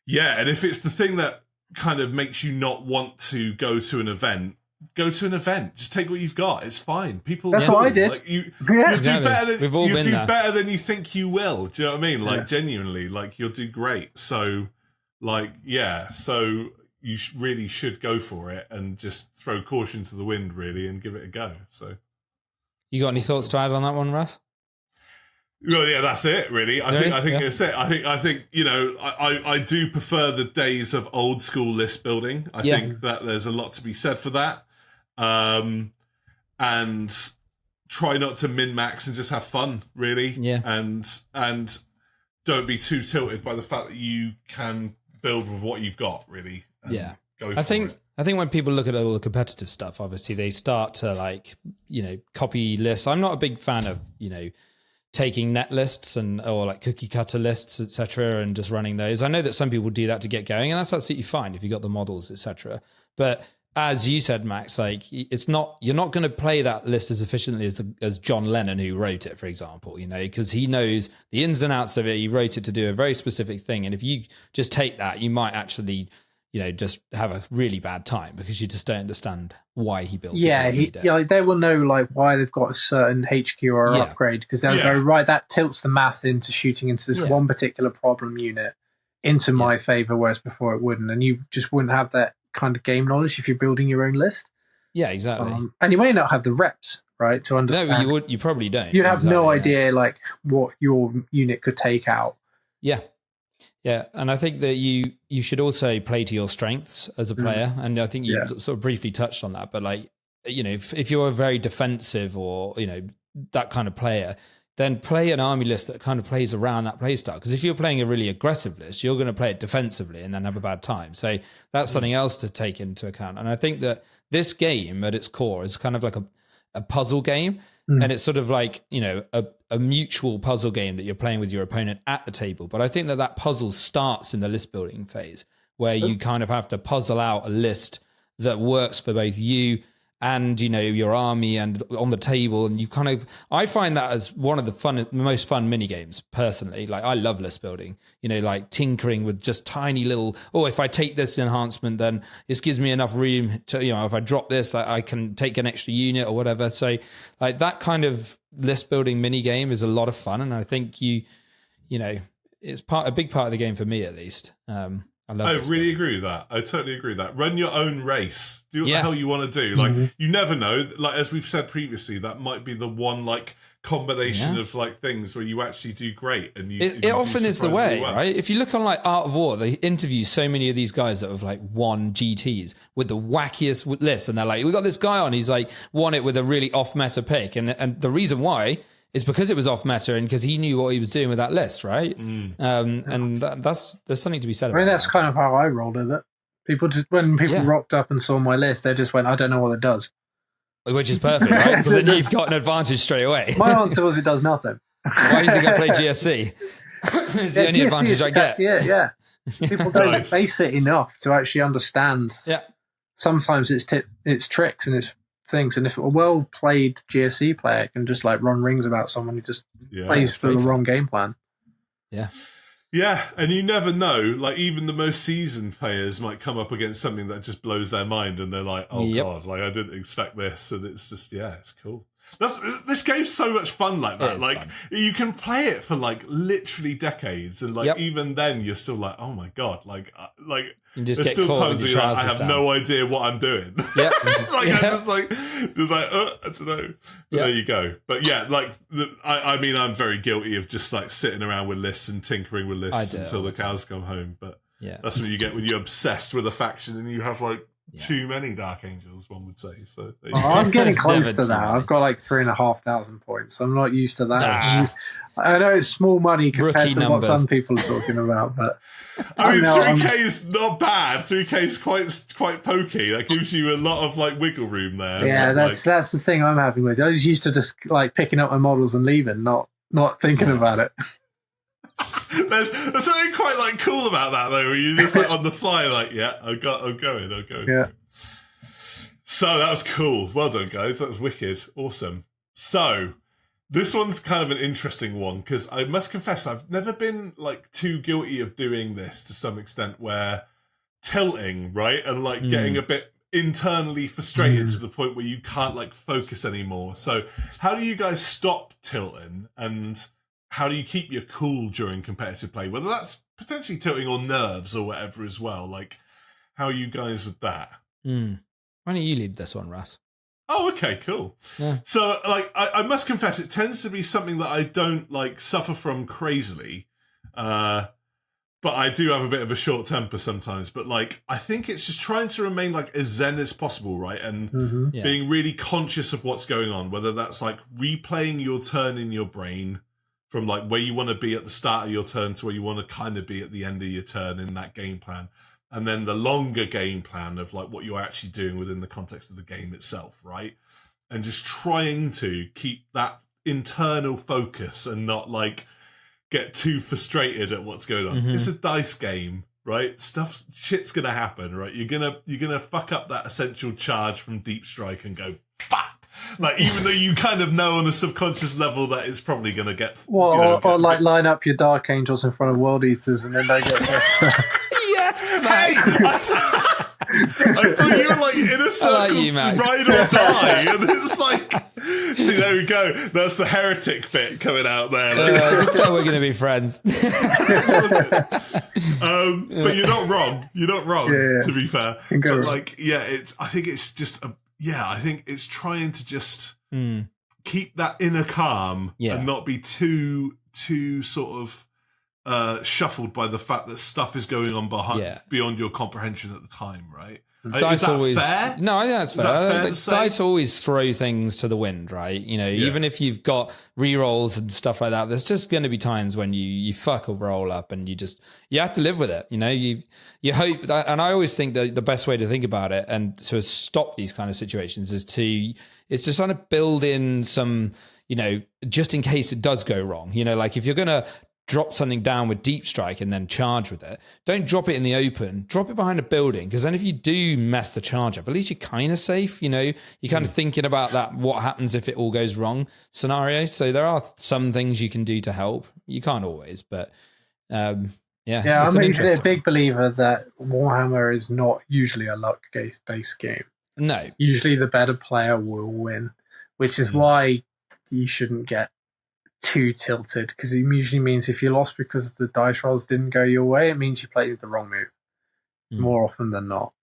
[SPEAKER 3] and if it's the thing that kind of makes you not want to go to an event, just take what you've got. It's fine. People,
[SPEAKER 2] that's what I did.
[SPEAKER 3] Like, you
[SPEAKER 1] exactly.
[SPEAKER 3] do better than
[SPEAKER 1] We've all been there.
[SPEAKER 3] better than you think you will. Do you know what I mean? Like genuinely, like you'll do great. So like, so you really should go for it and just throw caution to the wind, really, and give it a go. So,
[SPEAKER 1] you got any thoughts to add on that one, Russ?
[SPEAKER 3] Well, yeah, that's it, really. I think that's it. I think I do prefer the days of old school list building. I think that there's a lot to be said for that. And try not to min-max and just have fun, really. Yeah. And don't be too tilted by the fact that you can build with what you've got, really. Go for it.
[SPEAKER 1] I think when people look at all the competitive stuff, obviously they start to copy lists. I'm not a big fan of, taking net lists or like cookie cutter lists, etc., and just running those. I know that some people do that to get going, and that's absolutely fine if you got the models, etc. But as you said, Max, like it's not, you're not going to play that list as efficiently as John Lennon, who wrote it, for example, you know, because he knows the ins and outs of it. He wrote it to do a very specific thing. And if you just take that, you might actually, you know, just have a really bad time because you just don't understand why he built it.
[SPEAKER 2] Like, they will know like why they've got a certain HQ or upgrade, because they'll go, right, that tilts the math into shooting into this one particular problem unit into my favor, whereas before it wouldn't. And you just wouldn't have that kind of game knowledge if you're building your own list.
[SPEAKER 1] Yeah, exactly.
[SPEAKER 2] And you may not have the reps, right, to understand.
[SPEAKER 1] No, you probably don't.
[SPEAKER 2] You'd have no idea like what your unit could take out.
[SPEAKER 1] Yeah. Yeah, and I think that you should also play to your strengths as a player, and I think you sort of briefly touched on that. But like, you know, if you're a very defensive or, you know, that kind of player, then play an army list that kind of plays around that play style. Because if you're playing a really aggressive list, you're going to play it defensively and then have a bad time. So that's something else to take into account. And I think that this game at its core is kind of like a puzzle game. And it's sort of like, you know, a mutual puzzle game that you're playing with your opponent at the table. But I think that puzzle starts in the list building phase, where you kind of have to puzzle out a list that works for both you and, you know, your army and on the table. And you kind of, I find that as one of the most fun mini games personally. Like, I love list building, you know, like tinkering with just tiny little, if I take this enhancement, then this gives me enough room to, you know, if I drop this, I can take an extra unit or whatever. So like that kind of list building mini game is a lot of fun. And I think you know, it's a big part of the game for me, at least. I
[SPEAKER 3] really agree with that. I totally agree with that. Run your own race. Do what the hell you want to do. Like, you never know. Like, as we've said previously, that might be the one, like, combination of, like, things where you actually do great. And
[SPEAKER 1] it often is the way, right? If you look on, like, Art of War, they interview so many of these guys that have, like, won GTs with the wackiest lists. And they're like, we got this guy on, he's, like, won it with a really off-meta pick. And the reason why is because it was off meta and because he knew what he was doing with that list, right? And there's something to be said about that.
[SPEAKER 2] I mean, that's kind of how I rolled with it. When people rocked up and saw my list, they just went, I don't know what it does.
[SPEAKER 1] Which is perfect, right? Because then you've got an advantage straight away.
[SPEAKER 2] My answer was it does nothing.
[SPEAKER 1] Why do you think I play GSC? It's the only advantage I get.
[SPEAKER 2] Yeah. People don't face it enough to actually understand. Yeah. Sometimes it's tricks and it's things, and if a well played GSC player can just like run rings about someone who just plays for the wrong game plan.
[SPEAKER 3] Yeah, and you never know, like even the most seasoned players might come up against something that just blows their mind and they're like, oh god, like I didn't expect this, and it's just it's cool. This game's so much fun like that. Like you can play it for like literally decades, and like even then you're still like, oh my god, like there's still times where you're like, I have no idea what I'm doing. Yeah, it's like I just like I don't know. But there you go. But yeah, like I mean, I'm very guilty of just like sitting around with lists and tinkering with lists until the cows come home. But that's what you get when you're obsessed with a faction and you have like too many Dark Angels, one would say. So
[SPEAKER 2] I'm getting close to that. I've got like 3,500 points. So I'm not used to that. I know it's small money compared to what some people are talking about, but
[SPEAKER 3] I mean, 3K is not bad. 3K is quite pokey. That gives you a lot of like wiggle room there.
[SPEAKER 2] Yeah, that's the thing I'm having with it. I was used to just like picking up my models and leaving, not thinking about it.
[SPEAKER 3] There's something quite like cool about that though, where you just like on the fly, like, I'm going.
[SPEAKER 2] Yeah.
[SPEAKER 3] So that was cool. Well done, guys. That was wicked. Awesome. So this one's kind of an interesting one because I must confess I've never been like too guilty of doing this to some extent, where tilting, right, and like getting a bit internally frustrated to the point where you can't like focus anymore. So how do you guys stop tilting, and how do you keep your cool during competitive play? Whether that's potentially tilting or nerves or whatever as well. Like, how are you guys with that?
[SPEAKER 1] Why don't you lead this one, Russ?
[SPEAKER 3] Oh, okay, cool. Yeah. So, like, I must confess, it tends to be something that I don't, like, suffer from crazily. But I do have a bit of a short temper sometimes. But, like, I think it's just trying to remain, like, as zen as possible, right? And being really conscious of what's going on. Whether that's, like, replaying your turn in your brain from like where you want to be at the start of your turn to where you want to kind of be at the end of your turn in that game plan. And then the longer game plan of like what you're actually doing within the context of the game itself, right? And just trying to keep that internal focus and not like get too frustrated at what's going on. It's a dice game. right? Shit's gonna happen, right? You're gonna fuck up that essential charge from Deep Strike and go, fuck. Like, even though you kind of know on a subconscious level that it's probably gonna get...
[SPEAKER 2] or line up your Dark Angels in front of World Eaters and then they get messed up.
[SPEAKER 1] Yes, Max.
[SPEAKER 3] I thought you were like in a circle,
[SPEAKER 1] like you, Max.
[SPEAKER 3] ride or die, and it's like, see, there we go. That's the heretic bit coming out there. Like,
[SPEAKER 1] You can tell we're going to be friends.
[SPEAKER 3] but you're not wrong. You're not wrong.
[SPEAKER 2] Yeah.
[SPEAKER 3] To be fair,
[SPEAKER 2] Can go
[SPEAKER 3] but
[SPEAKER 2] wrong.
[SPEAKER 3] like, yeah, I think it's just I think it's trying to just keep that inner calm and not be too sort of shuffled by the fact that stuff is going on beyond your comprehension at the time, right?
[SPEAKER 1] Dice
[SPEAKER 3] is that
[SPEAKER 1] always
[SPEAKER 3] fair?
[SPEAKER 1] No, I think that's fair.
[SPEAKER 3] That fair
[SPEAKER 1] Like,
[SPEAKER 3] to say?
[SPEAKER 1] dice always throw things to the wind, right? You know, even if you've got re-rolls and stuff like that, there's just going to be times when you fuck a roll up and you have to live with it. You know, you hope that, and I always think that the best way to think about it and to stop these kind of situations is to kind of build in some, you know, just in case it does go wrong. You know, like if you're going to drop something down with Deep Strike and then charge with it, don't drop it in the open, drop it behind a building, because then if you do mess the charge up, at least you're kind of safe. You know, you're kind of thinking about that, what happens if it all goes wrong scenario. So there are some things you can do to help. You can't always, but
[SPEAKER 2] I'm a big believer that Warhammer is not usually a luck-based game.
[SPEAKER 1] No.
[SPEAKER 2] Usually the better player will win, which is why you shouldn't get too tilted, because it usually means if you lost because the dice rolls didn't go your way, it means you played the wrong move more often than not.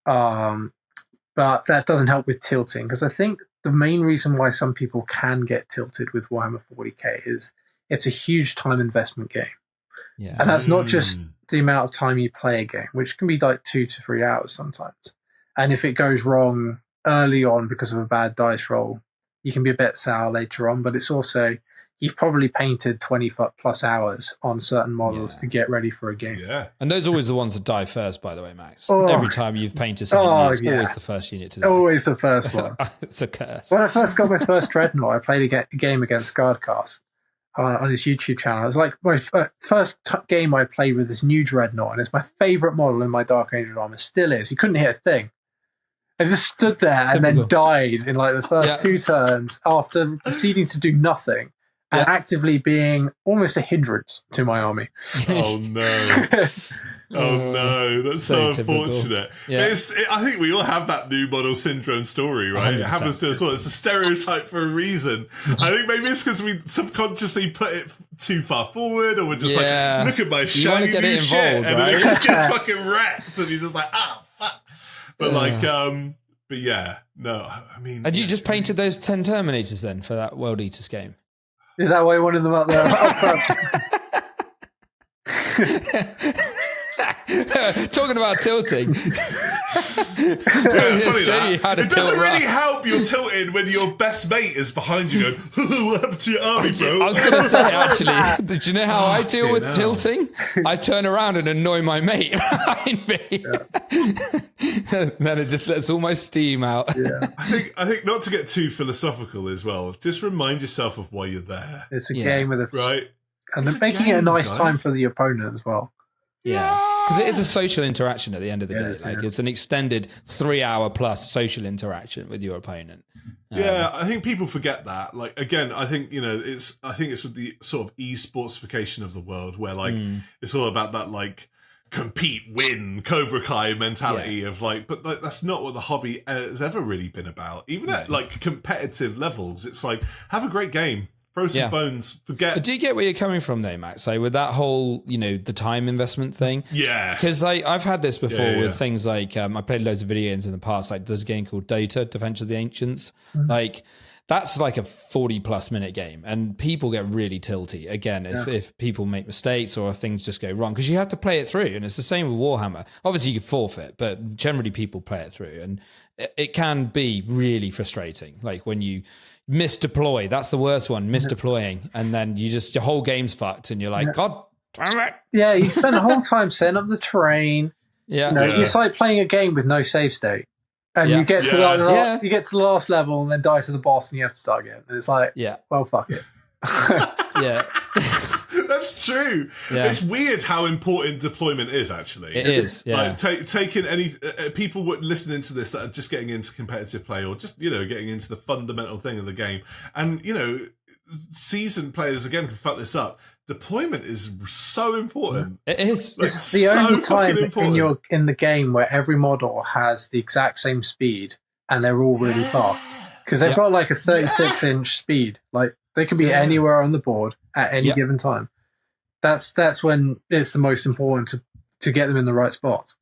[SPEAKER 2] But that doesn't help with tilting, because I think the main reason why some people can get tilted with Warhammer 40k is it's a huge time investment game. Yeah. And that's not just the amount of time you play a game, which can be like 2 to 3 hours sometimes. And if it goes wrong early on because of a bad dice roll, you can be a bit sour later on, but it's also, you've probably painted 20 plus hours on certain models to get ready for a game.
[SPEAKER 3] Yeah.
[SPEAKER 1] And those are always the ones that die first, by the way, Max. Every time you've painted something new, it's always the first unit to die.
[SPEAKER 2] Always the first one.
[SPEAKER 1] It's a curse.
[SPEAKER 2] When I first got my first Dreadnought, I played a game against Guardcast on his YouTube channel. It was like my first game I played with this new Dreadnought, and it's my favourite model in my Dark Angel armor. Still is. You couldn't hit a thing. I just stood there and then died in like the first 2 turns after proceeding to do nothing and actively being almost a hindrance to my army.
[SPEAKER 3] Oh no. Oh no, that's so unfortunate.
[SPEAKER 1] Yeah.
[SPEAKER 3] I think we all have that new model syndrome story, right? 100%. It happens to us all. It's a stereotype for a reason. I think maybe it's because we subconsciously put it too far forward, or we're just like, look at my shiny new shit, and then it just gets fucking wrecked, and you're just like, fuck. But but yeah, no, I mean...
[SPEAKER 1] Had you just painted those 10 Terminators then for that World Eaters game?
[SPEAKER 2] Is that why you wanted them up there?
[SPEAKER 1] Talking about tilting.
[SPEAKER 3] Funny that. It doesn't really help your tilting when your best mate is behind you going, what happened to your army, bro?
[SPEAKER 1] I was going to say, actually, do you know how I deal with tilting? I turn around and annoy my mate behind me. Then it just lets all my steam out.
[SPEAKER 2] Yeah.
[SPEAKER 3] I think not to get too philosophical as well, just remind yourself of why you're there.
[SPEAKER 2] It's a game with a...
[SPEAKER 3] Right.
[SPEAKER 2] And then making it a nice time for the opponent as well.
[SPEAKER 1] Yeah. Because it is a social interaction at the end of the day. It's an extended 3-hour plus social interaction with your opponent.
[SPEAKER 3] I think people forget that. Like, again, I think, it's with the sort of e-sportsification of the world where it's all about that like compete, win, Cobra Kai mentality of like, but like, that's not what the hobby has ever really been about. Even at like competitive levels, it's like, have a great game. Throw some bones. Forget.
[SPEAKER 1] But do you get where you're coming from, though, Max? Like with that whole, the time investment thing.
[SPEAKER 3] Yeah.
[SPEAKER 1] Because I've had this before with things like I played loads of video games in the past. Like there's a game called Dota: Defense of the Ancients. Mm-hmm. Like that's like a 40+ minute game, and people get really tilty again if people make mistakes or things just go wrong, because you have to play it through. And it's the same with Warhammer. Obviously, you can forfeit, but generally people play it through, and it can be really frustrating. Like when you misdeploy, that's the worst one, misdeploying, and then your whole game's fucked, and you're like, God damn it.
[SPEAKER 2] Yeah, you spend the whole time setting up the terrain. It's like playing a game with no save state, and you get to you get to the last level and then die to the boss, and you have to start again. And it's like, well, fuck it.
[SPEAKER 3] That's true.
[SPEAKER 1] Yeah.
[SPEAKER 3] It's weird how important deployment is, actually.
[SPEAKER 1] It is, yeah.
[SPEAKER 3] Like, taking any people listening to this that are just getting into competitive play or just, getting into the fundamental thing of the game. And, seasoned players, again, can fuck this up. Deployment is so important.
[SPEAKER 1] It is.
[SPEAKER 3] Like,
[SPEAKER 2] It's the
[SPEAKER 3] so
[SPEAKER 2] only
[SPEAKER 3] fucking
[SPEAKER 2] time
[SPEAKER 3] important.
[SPEAKER 2] in the game where every model has the exact same speed and they're all really fast. Because they've got like a 36-inch speed. Like, they can be anywhere on the board at any given time. That's when it's the most important to get them in the right spot.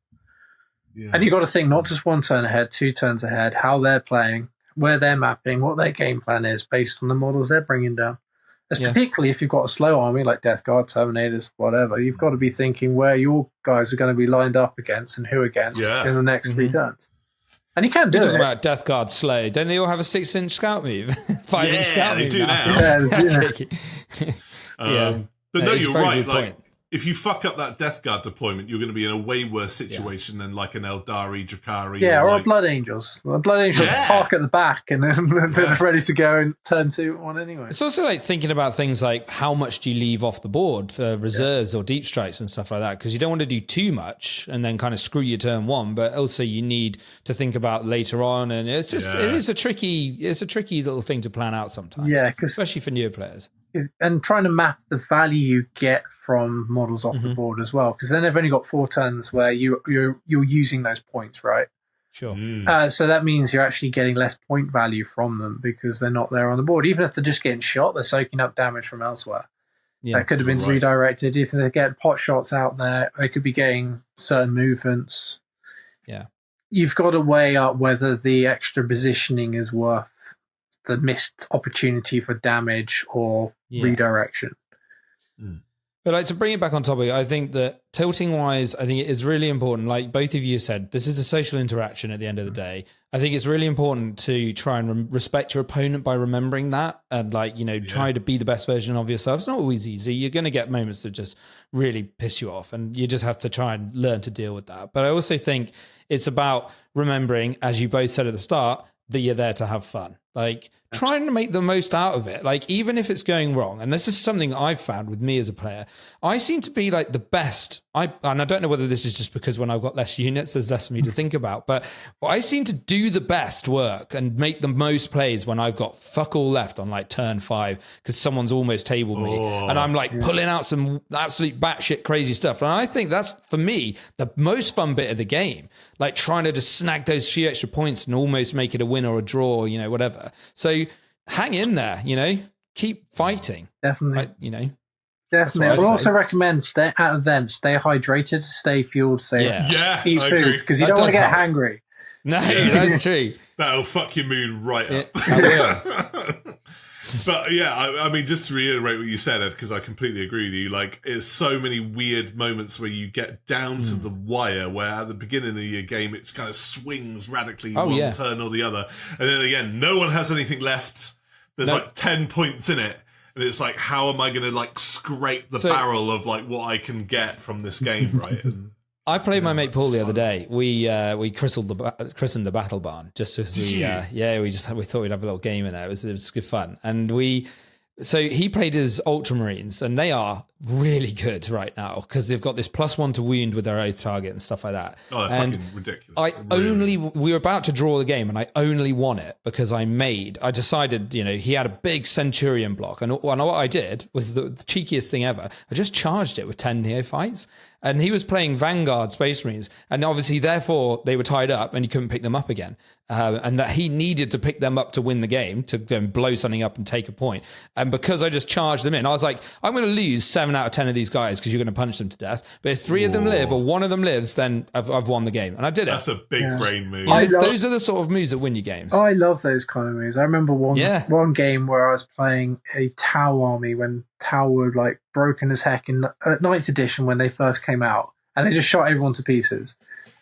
[SPEAKER 2] Yeah. And you've got to think not just one turn ahead, 2 turns ahead, how they're playing, where they're mapping, what their game plan is based on the models they're bringing down. Particularly if you've got a slow army like Death Guard, Terminators, whatever, you've got to be thinking where your guys are going to be lined up against and who against in the next 3 turns. And you can do it.
[SPEAKER 1] Talking about Death Guard slow. Don't they all have a 6-inch scout move? 5-inch scout move.
[SPEAKER 3] They do now. But no, you're right. Like, if you fuck up that Death Guard deployment, you're going to be in a way worse situation than like an Eldari, Drakari.
[SPEAKER 2] Or Blood Angels. Blood Angels park at the back and then they're ready to go and turn 2 on anyway.
[SPEAKER 1] It's also like thinking about things like how much do you leave off the board for reserves or deep strikes and stuff like that, because you don't want to do too much and then kind of screw your turn 1, but also you need to think about later on, and it's just it is a tricky little thing to plan out sometimes. Yeah, especially for newer players.
[SPEAKER 2] And trying to map the value you get from models off the board as well, because then they've only got 4 turns where you're using those points, right?
[SPEAKER 1] Sure.
[SPEAKER 2] So that means you're actually getting less point value from them because they're not there on the board. Even if they're just getting shot, they're soaking up damage from elsewhere. That could have been redirected. If they get pot shots out there, they could be getting certain movements.
[SPEAKER 1] Yeah. You've
[SPEAKER 2] got to weigh up whether the extra positioning is worth the missed opportunity for damage or redirection.
[SPEAKER 1] But like, to bring it back on topic, I think that tilting wise, I think it is really important. Like both of you said, this is a social interaction at the end of the day. I think it's really important to try and respect your opponent by remembering that, and try to be the best version of yourself. It's not always easy. You're going to get moments that just really piss you off, and you just have to try and learn to deal with that. But I also think it's about remembering, as you both said at the start, that you're there to have fun. Like, trying to make the most out of it. Like, even if it's going wrong, and this is something I've found with me as a player, I seem to be like the best. And I don't know whether this is just because when I've got less units, there's less for me to think about, but I seem to do the best work and make the most plays when I've got fuck all left on like turn 5 because someone's almost tabled me, and I'm like pulling out some absolute batshit crazy stuff. And I think that's, for me, the most fun bit of the game. Like trying to just snag those few extra points and almost make it a win or a draw, whatever. So hang in there, keep fighting.
[SPEAKER 2] Definitely.
[SPEAKER 1] Definitely.
[SPEAKER 2] We'll also recommend at events, stay hydrated, stay fueled, eat food, because you don't want to get hangry.
[SPEAKER 1] No, that's true.
[SPEAKER 3] That'll fuck your mood right up.
[SPEAKER 1] I will.
[SPEAKER 3] But I mean, just to reiterate what you said, Ed, because I completely agree with you. Like, it's so many weird moments where you get down to the wire, where at the beginning of your game it kind of swings radically one turn or the other, and then again, no one has anything left. There's like 10 points in it, and it's like, how am I going to like scrape the barrel of like what I can get from this game, right? And
[SPEAKER 1] I played my mate Paul the other day. We christened the battle barn just because we thought we'd have a little game in there. It was good fun, and so he played as Ultramarines, and they are really good right now because they've got this +1 to wound with their oath target and stuff like that.
[SPEAKER 3] Oh, they're fucking ridiculous.
[SPEAKER 1] We were about to draw the game, and I only won it because I decided, he had a big Centurion block, and what I did was the cheekiest thing ever. I just charged it with 10 neophytes, and he was playing Vanguard Space Marines, and obviously, therefore, they were tied up, and he couldn't pick them up again. And that he needed to pick them up to win the game, to go and blow something up and take a point. And because I just charged them in, I was like, I'm going to lose 7 out of 10 of these guys because you're going to punch them to death. But if 3 of them live or 1 of them lives, then I've won the game. And I did it.
[SPEAKER 3] That's a big brain move.
[SPEAKER 1] Those are the sort of moves that win you games.
[SPEAKER 2] I love those kind of moves. I remember one game where I was playing a Tau army when Tau were like broken as heck in 9th edition when they first came out. And they just shot everyone to pieces.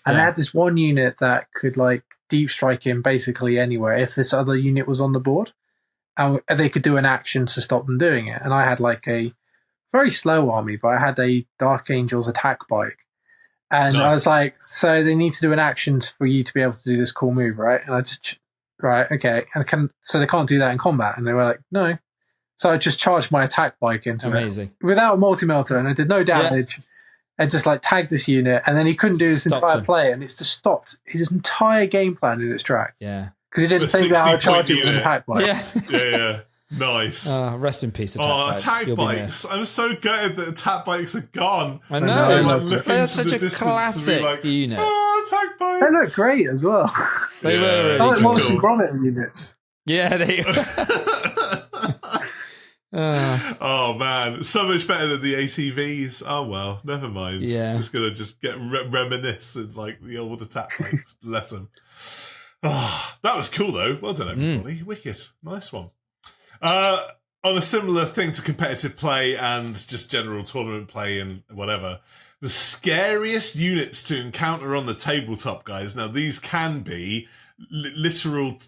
[SPEAKER 2] And they had this one unit that could like deep strike him basically anywhere if this other unit was on the board, and they could do an action to stop them doing it. And I had like a very slow army, but I had a Dark Angels attack bike, and I was like, so they need to do an action for you to be able to do this cool move, right? And I just okay, and so they can't do that in combat, and they were like, no. So I just charged my attack bike into
[SPEAKER 1] Amazing.
[SPEAKER 2] it without a multi-melter, and I did no damage. And just like tagged this unit, and then he couldn't do his entire play, and it's just stopped his entire game plan in its tracks.
[SPEAKER 1] Yeah,
[SPEAKER 2] because he didn't think about how to charge it with an attack bike.
[SPEAKER 3] Yeah. Nice.
[SPEAKER 1] Rest in peace, attack bikes.
[SPEAKER 3] Attack bikes. I'm so gutted that attack bikes are gone.
[SPEAKER 1] I know.
[SPEAKER 3] They're
[SPEAKER 1] such a classic unit.
[SPEAKER 3] Oh, attack bikes.
[SPEAKER 2] They look great as well.
[SPEAKER 1] They were really
[SPEAKER 2] like
[SPEAKER 1] cool.
[SPEAKER 2] Morrison Gromit units.
[SPEAKER 1] Yeah, they
[SPEAKER 3] Oh man, so much better than the ATVs. Oh well, never mind.
[SPEAKER 1] Yeah,
[SPEAKER 3] just gonna get reminisce and like the old attack bikes. Bless them. Oh, that was cool though. Well done, everybody. Wicked, nice one. On a similar thing to competitive play and just general tournament play and whatever, the scariest units to encounter on the tabletop, guys. Now these can be literal.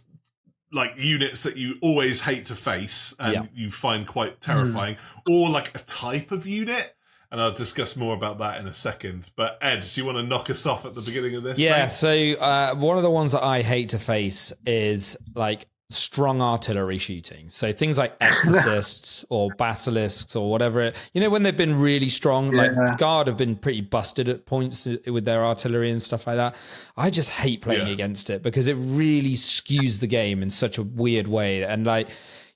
[SPEAKER 3] Like units that you always hate to face and you find quite terrifying, or like a type of unit. And I'll discuss more about that in a second. But Ed, do you want to knock us off at the beginning of this?
[SPEAKER 1] Yeah,
[SPEAKER 3] mate?
[SPEAKER 1] So one of the ones that I hate to face is like strong artillery shooting. So things like exorcists or basilisks or whatever. When they've been really strong, like Guard have been pretty busted at points with their artillery and stuff like that. I just hate playing against it because it really skews the game in such a weird way. And like,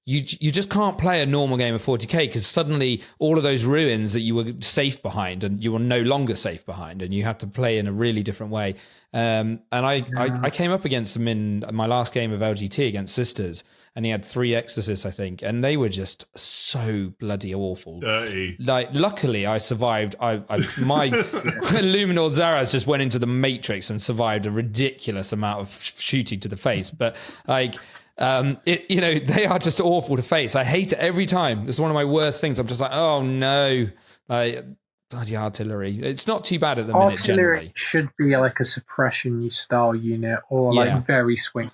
[SPEAKER 1] you just can't play a normal game of 40k because suddenly all of those ruins that you were safe behind and you were no longer safe behind, and you have to play in a really different way. And I came up against him in my last game of LGT against Sisters, and he had 3 exorcists, I think, and they were just so bloody awful.
[SPEAKER 3] Dirty.
[SPEAKER 1] Like, luckily, I survived. My Luminor Zaraz just went into the Matrix and survived a ridiculous amount of shooting to the face, but like. They are just awful to face. I hate it every time. This is one of my worst things. I'm just like, oh no, like bloody artillery. It's not too bad at the minute. Generally,
[SPEAKER 2] should be like a suppression style unit or like very swing.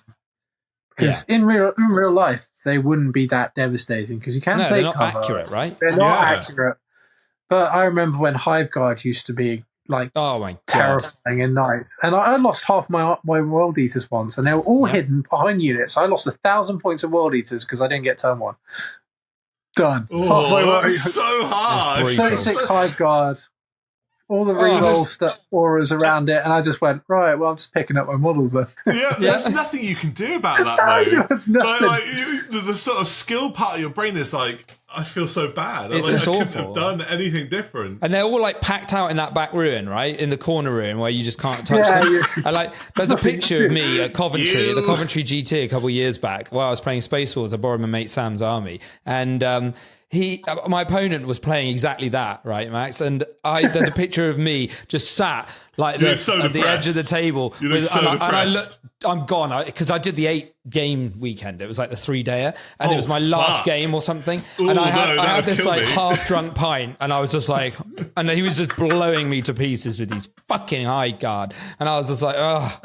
[SPEAKER 2] Because in real life, they wouldn't be that devastating because you can take
[SPEAKER 1] they're not
[SPEAKER 2] cover.
[SPEAKER 1] accurate, right?
[SPEAKER 2] They're not accurate. But I remember when Hive Guard used to be like terrifying in night, and I lost half my World Eaters once, and they were all hidden behind units. I lost 1,000 points of World Eaters because I didn't get turn 1. Done.
[SPEAKER 3] Oh, that's so hard.
[SPEAKER 2] 36 Hive Guard, all the reroll auras around it, and I just went, right, well, I'm just picking up my models then.
[SPEAKER 3] There's nothing you can do about that though.
[SPEAKER 2] There's nothing.
[SPEAKER 3] The sort of skill part of your brain is like, I feel so bad.
[SPEAKER 1] It's
[SPEAKER 3] just
[SPEAKER 1] I
[SPEAKER 3] couldn't
[SPEAKER 1] awful.
[SPEAKER 3] have done anything different.
[SPEAKER 1] And they're all like packed out in that back ruin, right? In the corner ruin where you just can't touch them. I there's a picture of me at Coventry, at the Coventry GT a couple of years back, while I was playing Space Wars. I borrowed my mate Sam's army. And my opponent was playing exactly that, right, Max? And there's a picture of me just sat like this at the edge of the table. I'm gone because I did the 8-game weekend. It was like the 3-dayer, and it was my last game or something.
[SPEAKER 3] Ooh,
[SPEAKER 1] and I had this like
[SPEAKER 3] me.
[SPEAKER 1] half-drunk pint, and I was just like, and he was just blowing me to pieces with these fucking High Guard, and I was just like, oh,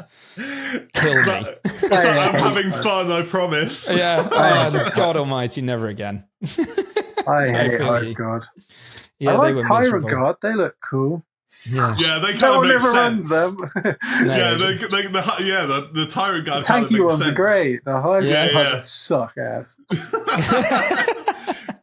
[SPEAKER 1] kill me.
[SPEAKER 3] I'm having fun, I promise.
[SPEAKER 1] God Almighty, never again.
[SPEAKER 2] I hate Hive Guard.
[SPEAKER 1] Yeah,
[SPEAKER 2] I like Tyrant Guard. They look cool.
[SPEAKER 3] Yeah, they kind
[SPEAKER 2] no
[SPEAKER 3] of make
[SPEAKER 2] one ever
[SPEAKER 3] sense.
[SPEAKER 2] runs them.
[SPEAKER 3] The Tyrant Guard.
[SPEAKER 2] The tanky ones
[SPEAKER 3] sense.
[SPEAKER 2] are great. The Hive
[SPEAKER 3] Guard
[SPEAKER 2] ones suck ass.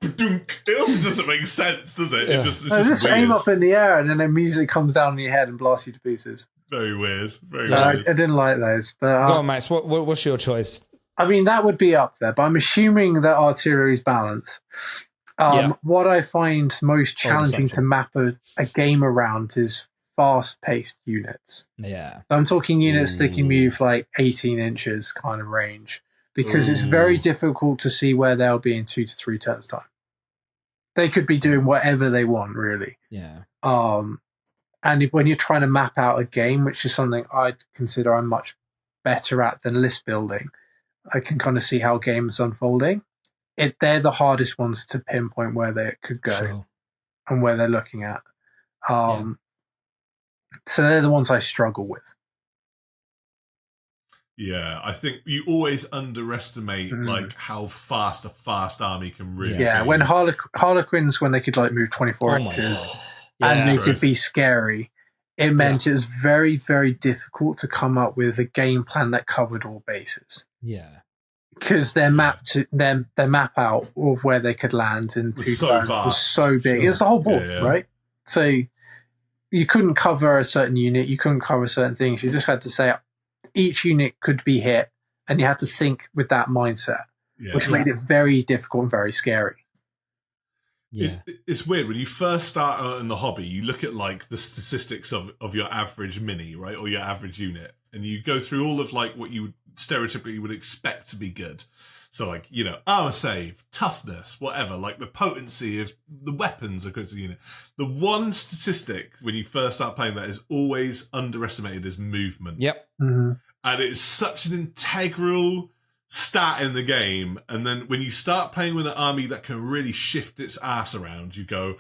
[SPEAKER 3] It also doesn't make sense, does it?
[SPEAKER 1] Yeah.
[SPEAKER 3] It's
[SPEAKER 2] just aim up in the air and then it immediately comes down on your head and blasts you to pieces.
[SPEAKER 3] Very weird. Very
[SPEAKER 2] weird.
[SPEAKER 3] weird.
[SPEAKER 2] I didn't like those. But
[SPEAKER 1] go on, Max. What's your choice?
[SPEAKER 2] I mean, that would be up there, but I'm assuming that artillery is balanced. What I find most challenging to map a game around is fast-paced units.
[SPEAKER 1] Yeah.
[SPEAKER 2] So I'm talking units that can move like 18 inches kind of range, because it's very difficult to see where they'll be in 2 to 3 turns time. They could be doing whatever they want, really.
[SPEAKER 1] Yeah.
[SPEAKER 2] And when you're trying to map out a game, which is something I'd consider I'm much better at than list building, I can kind of see how games unfolding. They're the hardest ones to pinpoint where they could go and where they're looking at. So they're the ones I struggle with.
[SPEAKER 3] Yeah, I think you always underestimate like how fast a fast army can really be.
[SPEAKER 2] When Harlequins, when they could like move 24 inches and they could be scary, it meant it was very, very difficult to come up with a game plan that covered all bases.
[SPEAKER 1] Yeah.
[SPEAKER 2] because their map out of where they could land in two
[SPEAKER 3] so
[SPEAKER 2] turns
[SPEAKER 3] vast.
[SPEAKER 2] was so big. It was the whole board, right? So you couldn't cover a certain unit, you couldn't cover certain things. You just had to say each unit could be hit, and you had to think with that mindset, which made it very difficult and very scary.
[SPEAKER 1] Yeah,
[SPEAKER 3] it's weird when you first start out in the hobby. You look at like the statistics of your average mini, right, or your average unit, and you go through all of like what you stereotypically would expect to be good. So like, you know, armor save, toughness, whatever, like the potency of the weapons across the unit. The one statistic when you first start playing that is always underestimated is movement.
[SPEAKER 1] Yep.
[SPEAKER 2] Mm-hmm.
[SPEAKER 3] And it's such an integral stat in the game. And then when you start playing with an army that can really shift its ass around, you go,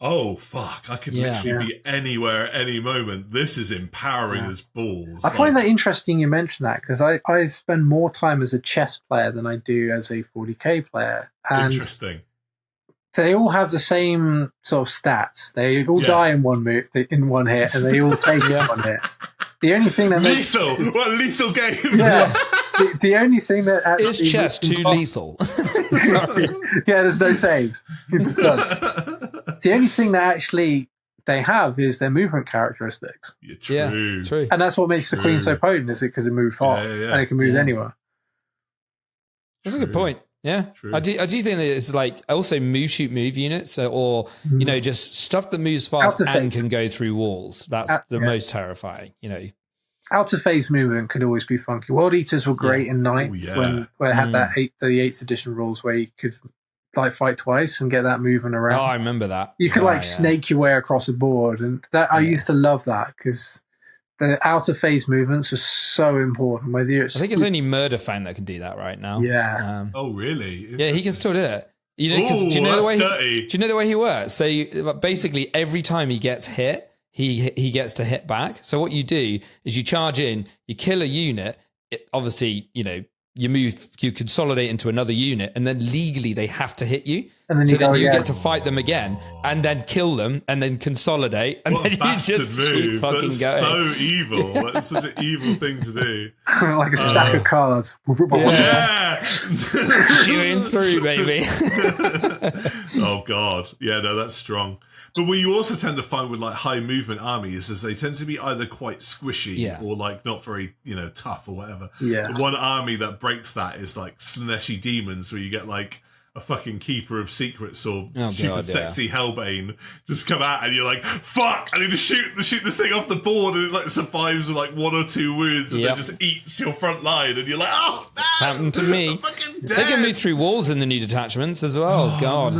[SPEAKER 3] oh, fuck, I could literally be anywhere at any moment. This is empowering as balls.
[SPEAKER 2] I find that interesting you mention that, because I spend more time as a chess player than I do as a 40k player. And
[SPEAKER 3] interesting.
[SPEAKER 2] They all have the same sort of stats. They all die in one move, in one hit, and they all take one hit. The only thing that makes
[SPEAKER 3] what a lethal game!
[SPEAKER 2] Yeah, the only thing that actually
[SPEAKER 1] is chess too lethal? Sorry.
[SPEAKER 2] Yeah, there's no saves. It's done. The only thing that actually they have is their movement characteristics.
[SPEAKER 3] Yeah, true.
[SPEAKER 2] And that's what makes the Queen so potent, is it because it moves fast and it can move anywhere.
[SPEAKER 1] That's a good point. Yeah, true. I do think that it's like also move units, or you know, just stuff that moves fast and can go through walls. That's the most terrifying. You know, out
[SPEAKER 2] of phase movement could always be funky. World Eaters were great in Knights when it had the 8th edition rules where you could like fight twice and get that moving around.
[SPEAKER 1] Oh, I remember that.
[SPEAKER 2] You could snake your way across a board, and that I used to love that because the out of phase movements are so important. Whether it's,
[SPEAKER 1] I think it's only Murderfang that can do that right now.
[SPEAKER 2] Yeah.
[SPEAKER 3] Oh, really?
[SPEAKER 1] Yeah, he can still do it. You know, do you know the way he works? So basically, every time he gets hit, he gets to hit back. So what you do is you charge in, you kill a unit. Obviously, you know, you consolidate into another unit, and then legally they have to hit you.
[SPEAKER 2] And then
[SPEAKER 1] you get to fight them again, and then kill them, and then consolidate, and then you just keep fucking going.
[SPEAKER 3] So evil. That's such an evil thing to do.
[SPEAKER 2] Like a stack of cards.
[SPEAKER 3] Yeah.
[SPEAKER 1] Shooting through, baby.
[SPEAKER 3] Oh, God. Yeah, no, that's strong. But what you also tend to find with like high movement armies is they tend to be either quite squishy or like not very, you know, tough or whatever.
[SPEAKER 2] Yeah.
[SPEAKER 3] But one army that breaks that is like Slaneshi Demons, where you get like a fucking Keeper of Secrets or sexy Hellbane just come out, and you're like, fuck, I need to shoot this thing off the board, and it like survives with like 1 or 2 wounds, and then just eats your front line, and you're like, oh no,
[SPEAKER 1] happened to me. They can move through walls in the new detachments as well. God,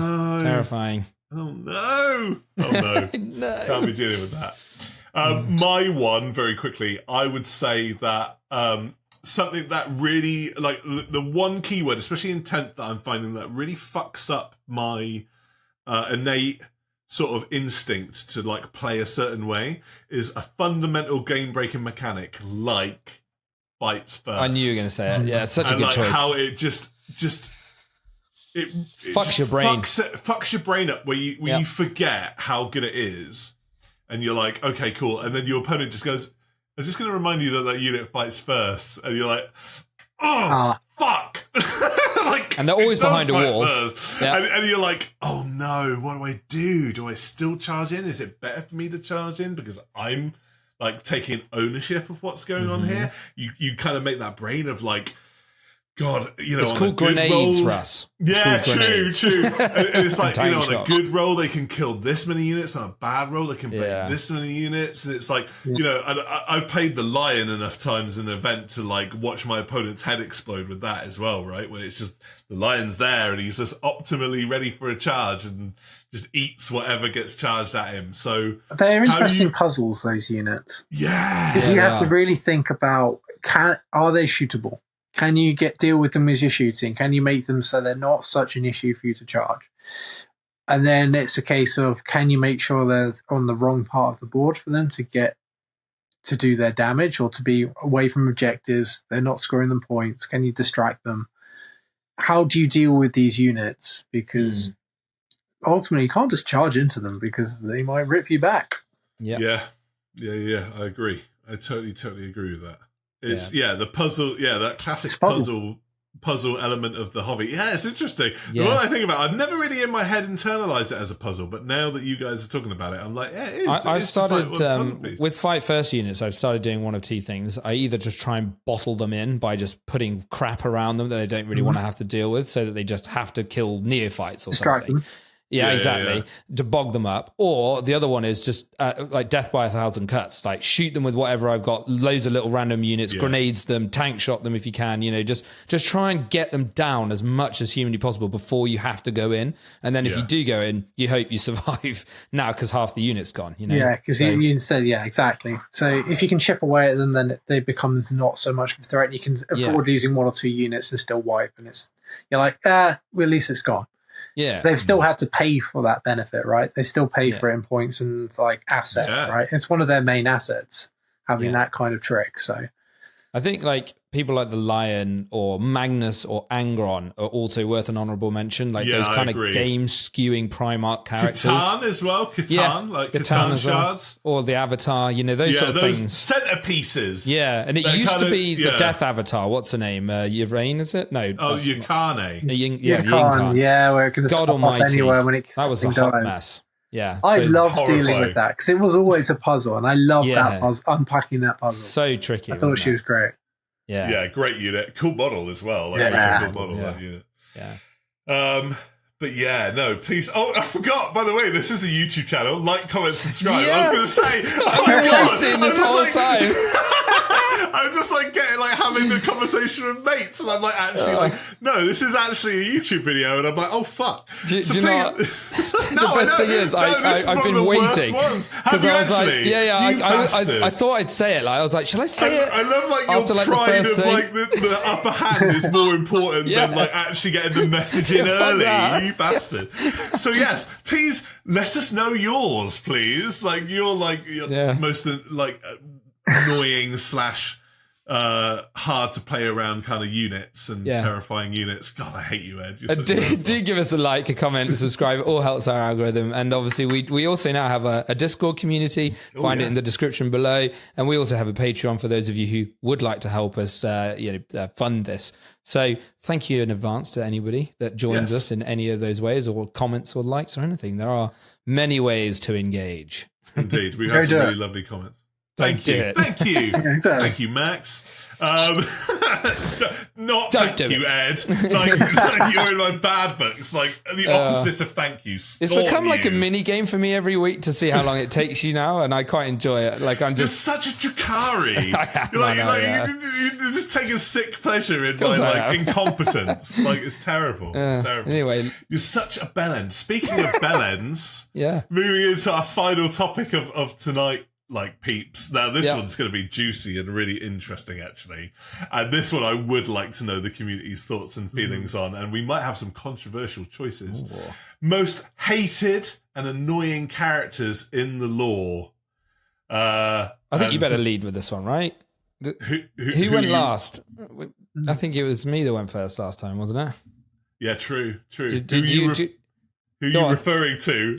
[SPEAKER 1] terrifying.
[SPEAKER 3] Oh no! Oh no!
[SPEAKER 1] No.
[SPEAKER 3] Can't be dealing with that. My one, very quickly, I would say that something that really, like, the one keyword, especially in 10th, that I'm finding that really fucks up my innate sort of instinct to like play a certain way is a fundamental game-breaking mechanic like Bites First.
[SPEAKER 1] I knew you were going to say it. Yeah, it's such a good choice.
[SPEAKER 3] How it just it
[SPEAKER 1] fucks your brain.
[SPEAKER 3] Fucks your brain up where you forget how good it is, and you're like, okay, cool, and then your opponent just goes, I'm just going to remind you that unit fights first, and you're like, oh, fuck. Like,
[SPEAKER 1] and they're always behind a wall.
[SPEAKER 3] And you're like, oh no, what do I do? Do I still charge in? Is it better for me to charge in because I'm like taking ownership of what's going on here? You kind of make that brain of like, God, you know,
[SPEAKER 1] it's called grenades, Russ.
[SPEAKER 3] Yeah, true. And it's like, you know, on a good roll, they can kill this many units. On a bad roll, they can break this many units. And it's like, you know, I've played the Lion enough times in an event to like watch my opponent's head explode with that as well, right? When it's just the Lion's there and he's just optimally ready for a charge and just eats whatever gets charged at him. So
[SPEAKER 2] they're interesting puzzles, those units.
[SPEAKER 3] Yeah.
[SPEAKER 2] Because you have to really think about, are they shootable? Can you deal with them as you're shooting? Can you make them so they're not such an issue for you to charge? And then it's a case of, can you make sure they're on the wrong part of the board for them to get to do their damage or to be away from objectives? They're not scoring them points. Can you distract them? How do you deal with these units? Because ultimately you can't just charge into them because they might rip you back.
[SPEAKER 3] Yeah. I agree. I totally agree with that. It's the puzzle. Yeah, that classic puzzle puzzle element of the hobby. Yeah, it's interesting.
[SPEAKER 1] Yeah.
[SPEAKER 3] The more I think about it, I've never really in my head internalized it as a puzzle, but now that you guys are talking about it, I'm like, yeah, it is.
[SPEAKER 1] I've
[SPEAKER 3] It's just
[SPEAKER 1] started
[SPEAKER 3] like one puzzle piece.
[SPEAKER 1] with Fight First units. I've started doing one of two things. I either just try and bottle them in by just putting crap around them that they don't really want to have to deal with, so that they just have to kill neophytes or
[SPEAKER 2] Distract
[SPEAKER 1] something.
[SPEAKER 2] them.
[SPEAKER 1] Yeah,
[SPEAKER 3] Yeah,
[SPEAKER 1] exactly.
[SPEAKER 3] yeah.
[SPEAKER 1] To bog them up. Or the other one is just like death by 1,000 cuts. Like shoot them with whatever I've got, loads of little random units,
[SPEAKER 3] Yeah.
[SPEAKER 1] grenades them, tank shot them if you can. Just try and get them down as much as humanly possible before you have to go in. And then if you do go in, you hope you survive now because half the unit's gone.
[SPEAKER 2] Yeah, because you said, yeah, exactly. So if you can chip away at them, then they become not so much of a threat. You can afford losing 1 or 2 units and still wipe. And you're like, well, at least it's gone.
[SPEAKER 1] Yeah.
[SPEAKER 2] They've still had to pay for that benefit, right? They still pay for it in points and like asset, right? It's one of their main assets, having that kind of trick. So
[SPEAKER 1] I think like people like the Lion or Magnus or Angron are also worth an honourable mention. Like those kind of game skewing Primarch characters.
[SPEAKER 3] Catan as well. Catan
[SPEAKER 1] as well.
[SPEAKER 3] shards.
[SPEAKER 1] Or the Avatar, those sort of
[SPEAKER 3] those
[SPEAKER 1] things.
[SPEAKER 3] centerpieces.
[SPEAKER 1] Yeah, and it
[SPEAKER 3] They're
[SPEAKER 1] used to
[SPEAKER 3] kinda-
[SPEAKER 1] be the Death Avatar. What's the name? Yvain, is it? No.
[SPEAKER 3] Oh,
[SPEAKER 1] that's
[SPEAKER 3] Yukane.
[SPEAKER 1] the
[SPEAKER 2] Yinkan, where it can just
[SPEAKER 1] God
[SPEAKER 2] pop off
[SPEAKER 1] Almighty.
[SPEAKER 2] anywhere when it
[SPEAKER 1] That was a
[SPEAKER 2] dies.
[SPEAKER 1] hot mess. Yeah.
[SPEAKER 2] I
[SPEAKER 1] so
[SPEAKER 2] loved dealing
[SPEAKER 3] horrifying.
[SPEAKER 2] with that because it was always a puzzle, and I loved that puzzle, unpacking that puzzle.
[SPEAKER 1] So tricky.
[SPEAKER 2] I thought she was great.
[SPEAKER 1] Yeah.
[SPEAKER 3] Great unit. Cool model as well. Cool model, that unit.
[SPEAKER 1] Yeah.
[SPEAKER 3] But yeah, no, please. Oh, I forgot, by the way, this is a YouTube channel. Like, comment, subscribe.
[SPEAKER 1] Yes!
[SPEAKER 3] I was going to say,
[SPEAKER 1] I've been waiting this whole time.
[SPEAKER 3] I'm just like having the conversation with mates, and I'm like, actually, no, this is actually a YouTube video, and I'm like, oh fuck.
[SPEAKER 1] Do you know what?
[SPEAKER 3] No,
[SPEAKER 1] the best thing is, I've been waiting.
[SPEAKER 3] Have you
[SPEAKER 1] I was
[SPEAKER 3] actually?
[SPEAKER 1] I thought I'd say it. Like, I was like, shall I say it?
[SPEAKER 3] I love like your
[SPEAKER 1] after, like, the
[SPEAKER 3] pride
[SPEAKER 1] first
[SPEAKER 3] of
[SPEAKER 1] thing?
[SPEAKER 3] like the upper hand is more important than like actually getting the message in early. You bastard. So yes, please let us know yours, please. Like your most like annoying / hard to play around kind of units and terrifying units. God, I hate you, Ed.
[SPEAKER 1] Do give us a like, a comment, and subscribe. It all helps our algorithm. And obviously, we also now have a Discord community. Find it in the description below. And we also have a Patreon for those of you who would like to help us fund this. So thank you in advance to anybody that joins us in any of those ways, or comments or likes or anything. There are many ways to engage.
[SPEAKER 3] Indeed. We have some really lovely comments. Thank you. Thank you, Max. Not thank you, Ed. Like you're in my bad books. Like the opposite of thank you.
[SPEAKER 1] It's become like a mini game for me every week to see how long it takes you now, and I quite enjoy it. Like you're
[SPEAKER 3] such a Drakari. You're just taking sick pleasure in my incompetence. Like it's terrible. It's terrible.
[SPEAKER 1] Anyway,
[SPEAKER 3] you're such a bellend. Speaking of bellends,
[SPEAKER 1] yeah.
[SPEAKER 3] Moving into our final topic of tonight. Like peeps. Now this one's going to be juicy and really interesting, actually. And this one I would like to know the community's thoughts and feelings on, and we might have some controversial choices. Ooh. Most hated and annoying characters in the lore.
[SPEAKER 1] I think you better lead with this one, right? Who went last? I think it was me that went first last time, wasn't it?
[SPEAKER 3] Yeah, true.
[SPEAKER 1] Who are
[SPEAKER 3] you referring to?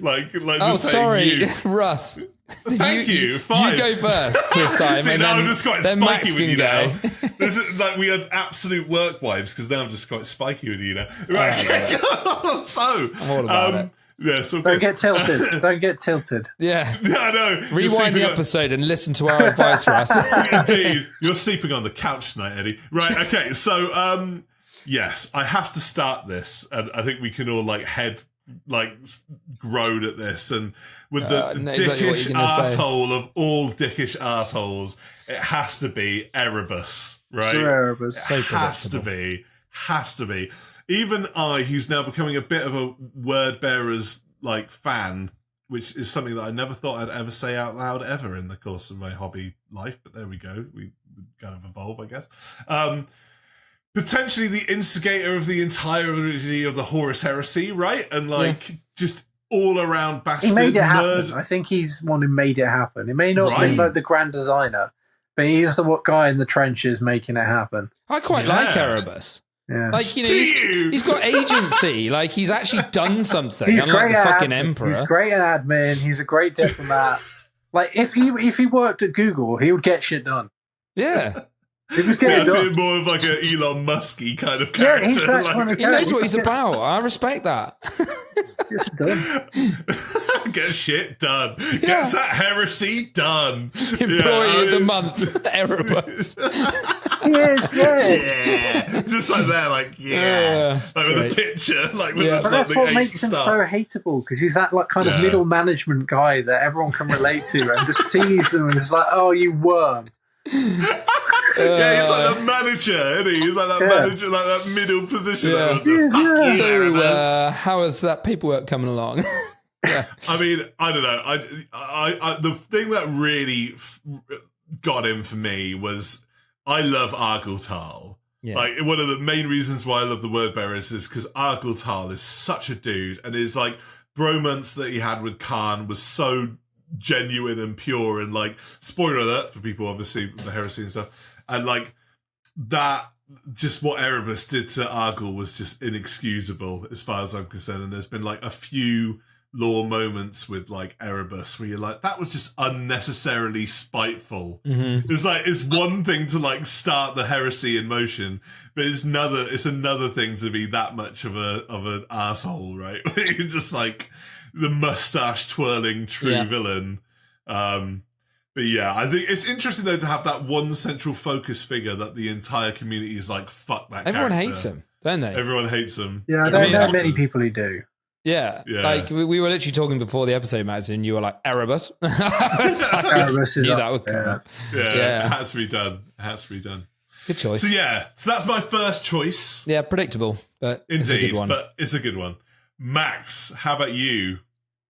[SPEAKER 1] Oh, sorry, Russ.
[SPEAKER 3] Thank you. Fine.
[SPEAKER 1] You go first this time.
[SPEAKER 3] See,
[SPEAKER 1] and
[SPEAKER 3] now
[SPEAKER 1] then,
[SPEAKER 3] I'm just quite
[SPEAKER 1] then
[SPEAKER 3] spiky
[SPEAKER 1] Max
[SPEAKER 3] with you
[SPEAKER 1] go.
[SPEAKER 3] now. This is like we had absolute work wives because now I'm just quite spiky with you now. Right. So,
[SPEAKER 1] I'm all about it.
[SPEAKER 3] Yeah, so
[SPEAKER 2] don't get tilted. Don't get tilted.
[SPEAKER 1] Yeah.
[SPEAKER 3] No.
[SPEAKER 1] Rewind the episode and listen to our advice, Russ.
[SPEAKER 3] Indeed. You're sleeping on the couch tonight, Eddie. Right, okay. So, yes, I have to start this. And I think we can all groan at this, and with the dickish asshole of all dickish assholes, it has to be Erebus, right?
[SPEAKER 2] Erebus.
[SPEAKER 3] It has to be. Even I, who's now becoming a bit of a word bearer's fan, which is something that I never thought I'd ever say out loud ever in the course of my hobby life, but there we go. We kind of evolve, I guess. Potentially the instigator of the entirety of the Horus Heresy, right? And just all around bastard.
[SPEAKER 2] He made it
[SPEAKER 3] nerd.
[SPEAKER 2] happen. I think he's one who made it happen. He may not be the grand designer, but he's the guy in the trenches making it happen.
[SPEAKER 1] I quite like Erebus.
[SPEAKER 2] Yeah.
[SPEAKER 1] He's got agency. He's actually done something.
[SPEAKER 2] He's great
[SPEAKER 1] the
[SPEAKER 2] at
[SPEAKER 1] fucking emperor.
[SPEAKER 2] He's great at admin. He's a great diplomat. If he worked at Google, he would get shit done.
[SPEAKER 1] Yeah.
[SPEAKER 2] It was
[SPEAKER 3] See, I
[SPEAKER 2] getting
[SPEAKER 3] see
[SPEAKER 2] done.
[SPEAKER 3] him more of like an Elon Musky kind of
[SPEAKER 2] Yeah,
[SPEAKER 3] character.
[SPEAKER 2] he's that
[SPEAKER 3] like,
[SPEAKER 2] kind of
[SPEAKER 1] He knows
[SPEAKER 2] character.
[SPEAKER 1] what he's about. I respect that.
[SPEAKER 2] It's done.
[SPEAKER 3] Get shit done.
[SPEAKER 1] Yeah.
[SPEAKER 3] Gets that heresy done.
[SPEAKER 1] Employee of the month, Erebus.
[SPEAKER 2] Yes, yeah.
[SPEAKER 3] Yeah, just like there, like like with
[SPEAKER 1] great.
[SPEAKER 3] a picture, like with
[SPEAKER 1] Yeah.
[SPEAKER 3] the,
[SPEAKER 2] But
[SPEAKER 3] like
[SPEAKER 2] that's
[SPEAKER 3] the
[SPEAKER 2] what
[SPEAKER 3] eighth
[SPEAKER 2] makes him
[SPEAKER 3] star.
[SPEAKER 2] so hateable, because he's that like kind of
[SPEAKER 3] Yeah.
[SPEAKER 2] middle management guy that everyone can relate to and just sees them and is like, oh, you worm.
[SPEAKER 3] Yeah, he's like the manager, isn't he? He's like that
[SPEAKER 2] Yeah.
[SPEAKER 3] manager, like that middle position.
[SPEAKER 1] Yeah.
[SPEAKER 3] That was
[SPEAKER 2] Yeah, yeah.
[SPEAKER 1] So,
[SPEAKER 3] Erebus.
[SPEAKER 1] how is that paperwork coming along?
[SPEAKER 3] I mean, I don't know. I the thing that really got him for me was I love Argyltal.
[SPEAKER 1] Yeah.
[SPEAKER 3] Like, one of the main reasons why I love the Word Bearers is because Argyltal is such a dude, and his like bromance that he had with Khan was so genuine and pure, and like, spoiler alert for people obviously with the heresy and stuff, and like that, just what Erebus did to Argyll was just inexcusable as far as I'm concerned. And there's been like a few lore moments with like Erebus where you're like, that was just unnecessarily spiteful. It's like, it's one thing to like start the heresy in motion, but it's another thing to be that much of an asshole, right? You're just like the mustache twirling true villain. But yeah, I think it's interesting though to have that one central focus figure that the entire community is like, fuck that
[SPEAKER 1] Everyone
[SPEAKER 3] character.
[SPEAKER 1] hates him, don't they?
[SPEAKER 3] Everyone hates him.
[SPEAKER 2] Yeah, I
[SPEAKER 1] I
[SPEAKER 2] don't
[SPEAKER 1] mean,
[SPEAKER 2] know
[SPEAKER 3] that's-
[SPEAKER 2] many people who do.
[SPEAKER 1] Yeah.
[SPEAKER 3] Yeah.
[SPEAKER 1] Like, we were literally talking before the episode, Max, and you were like, Erebus. I was like,
[SPEAKER 2] Erebus is
[SPEAKER 1] knew
[SPEAKER 2] up
[SPEAKER 1] that would come
[SPEAKER 2] there.
[SPEAKER 1] up.
[SPEAKER 3] Yeah,
[SPEAKER 1] Yeah.
[SPEAKER 3] it had to be done. It had to be done.
[SPEAKER 1] Good choice.
[SPEAKER 3] So yeah, so that's my first choice.
[SPEAKER 1] Yeah, predictable, but it's a
[SPEAKER 3] Indeed,
[SPEAKER 1] good one.
[SPEAKER 3] but it's a good one. Max, how about you?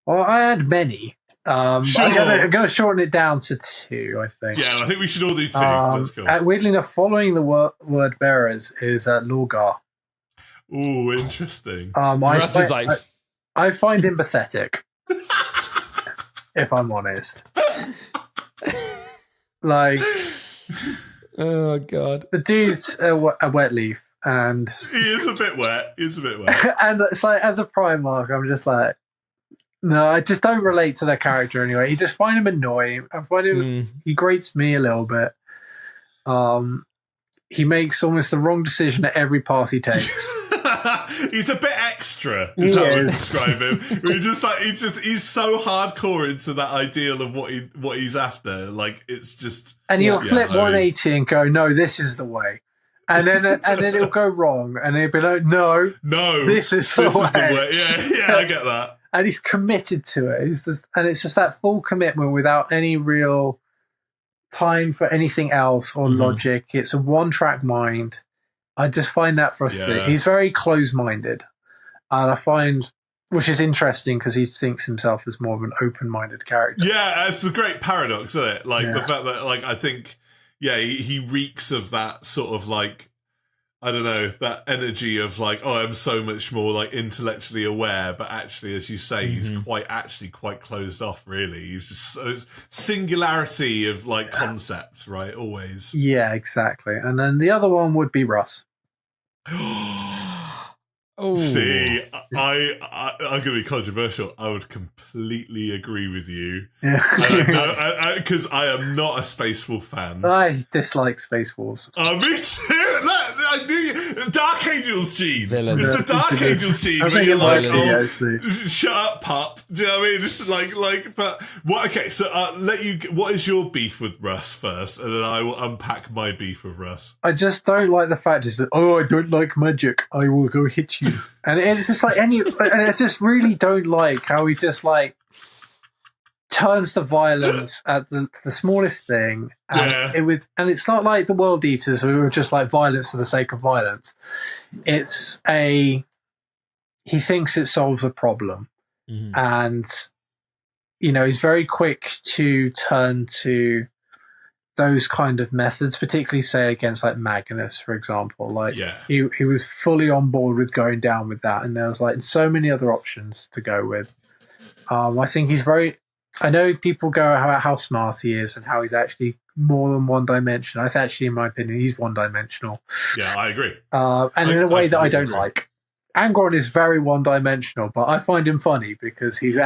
[SPEAKER 2] Well, I had many.
[SPEAKER 3] Sure.
[SPEAKER 2] I'm going to shorten it down to two, I think.
[SPEAKER 3] Yeah, I think we should all do two. That's cool.
[SPEAKER 2] Weirdly enough, following the word bearers is Lorgar.
[SPEAKER 3] Ooh, interesting.
[SPEAKER 1] Russ is like,
[SPEAKER 2] I find him pathetic, if I'm honest. Like,
[SPEAKER 1] oh, God.
[SPEAKER 2] the dude's a wet leaf, and
[SPEAKER 3] He is a bit wet. He's a bit wet.
[SPEAKER 2] and it's like, as a Primarch, I'm just like, no, I just don't relate to that character anyway. You just find him annoying. I find him, he grates me a little bit. He makes almost the wrong decision at every path he takes.
[SPEAKER 3] He's a bit extra,
[SPEAKER 2] He
[SPEAKER 3] is how I would
[SPEAKER 2] is.
[SPEAKER 3] describe him. We're just like he's so hardcore into that ideal of what he's after. Like, it's just,
[SPEAKER 2] And he'll
[SPEAKER 3] Yeah,
[SPEAKER 2] flip
[SPEAKER 3] I mean-
[SPEAKER 2] 180 and go, no, this is the way. And then it'll go wrong, and he'll be like, no,
[SPEAKER 3] no,
[SPEAKER 2] this is the way.
[SPEAKER 3] Yeah, I get that.
[SPEAKER 2] And he's committed to it. And it's just that full commitment without any real time for anything else or logic. It's a one-track mind. I just find that frustrating.
[SPEAKER 3] Yeah.
[SPEAKER 2] He's very close-minded. And I find, which is interesting because he thinks himself as more of an open-minded character.
[SPEAKER 3] Yeah, it's a great paradox, isn't it? Like,
[SPEAKER 2] Yeah.
[SPEAKER 3] the fact that, like, I think, yeah, he reeks of that sort of, like, I don't know, that energy of, like, oh, I'm so much more, like, intellectually aware, but actually, as you say, he's quite closed off, really. He's just so singularity of, like, concept, right? Always.
[SPEAKER 2] Yeah, exactly. And then the other one would be Russ.
[SPEAKER 1] Oh.
[SPEAKER 3] See, I'm going to be controversial. I would completely agree with you.
[SPEAKER 2] Yeah.
[SPEAKER 3] Because I am not a Space Wolf fan.
[SPEAKER 2] I dislike Space Wars.
[SPEAKER 3] Oh, me too. Look, I knew you. Dark Angels gene.
[SPEAKER 1] Villains.
[SPEAKER 3] It's the Dark
[SPEAKER 2] It is.
[SPEAKER 3] Angels gene.
[SPEAKER 2] I
[SPEAKER 3] Where
[SPEAKER 2] think
[SPEAKER 3] you're
[SPEAKER 2] it
[SPEAKER 3] like,
[SPEAKER 2] might be,
[SPEAKER 3] oh,
[SPEAKER 2] actually.
[SPEAKER 3] shut up, pup. Do you know what I mean? It's like, but what? Okay, so what is your beef with Russ first, and then I will unpack my beef with Russ.
[SPEAKER 2] I just don't like the fact is that, oh, I don't like magic. I will go hit you. And it's just like and I just really don't like how he just like turns to violence at the smallest thing. And
[SPEAKER 3] Yeah.
[SPEAKER 2] and it's not like the World Eaters who are just like violence for the sake of violence. It's he thinks it solves a problem. And he's very quick to turn to those kind of methods, particularly say against like Magnus, for example. Like he was fully on board with going down with that, and there was like so many other options to go with. I think he's very. I know people go about how smart he is and how he's actually more than one dimension. I think actually, in my opinion, he's one dimensional.
[SPEAKER 3] Yeah, I agree.
[SPEAKER 2] And in a way that I don't
[SPEAKER 3] agree.
[SPEAKER 2] like. Angron is very one-dimensional, but I find him funny because he's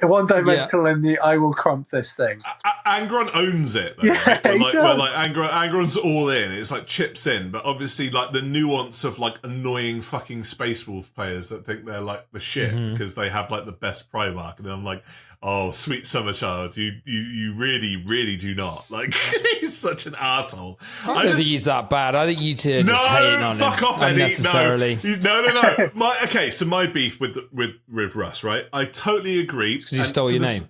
[SPEAKER 2] one-dimensional in the "I will crump this" thing.
[SPEAKER 3] Angron owns it, though,
[SPEAKER 2] Yeah,
[SPEAKER 3] right?
[SPEAKER 2] he does.
[SPEAKER 3] Angron's all in. It's like chips in, but obviously, like the nuance of like annoying fucking Space Wolf players that think they're like the shit because they have like the best Primarch, and I'm like, oh, sweet summer child, you really, really do not. Like, he's such an asshole.
[SPEAKER 1] I don't think he's that bad. I think you two are just hating on him
[SPEAKER 3] off, Eddie.
[SPEAKER 1] unnecessarily.
[SPEAKER 3] No. So my beef with Russ, right? I totally agree.
[SPEAKER 1] Because you stole your name.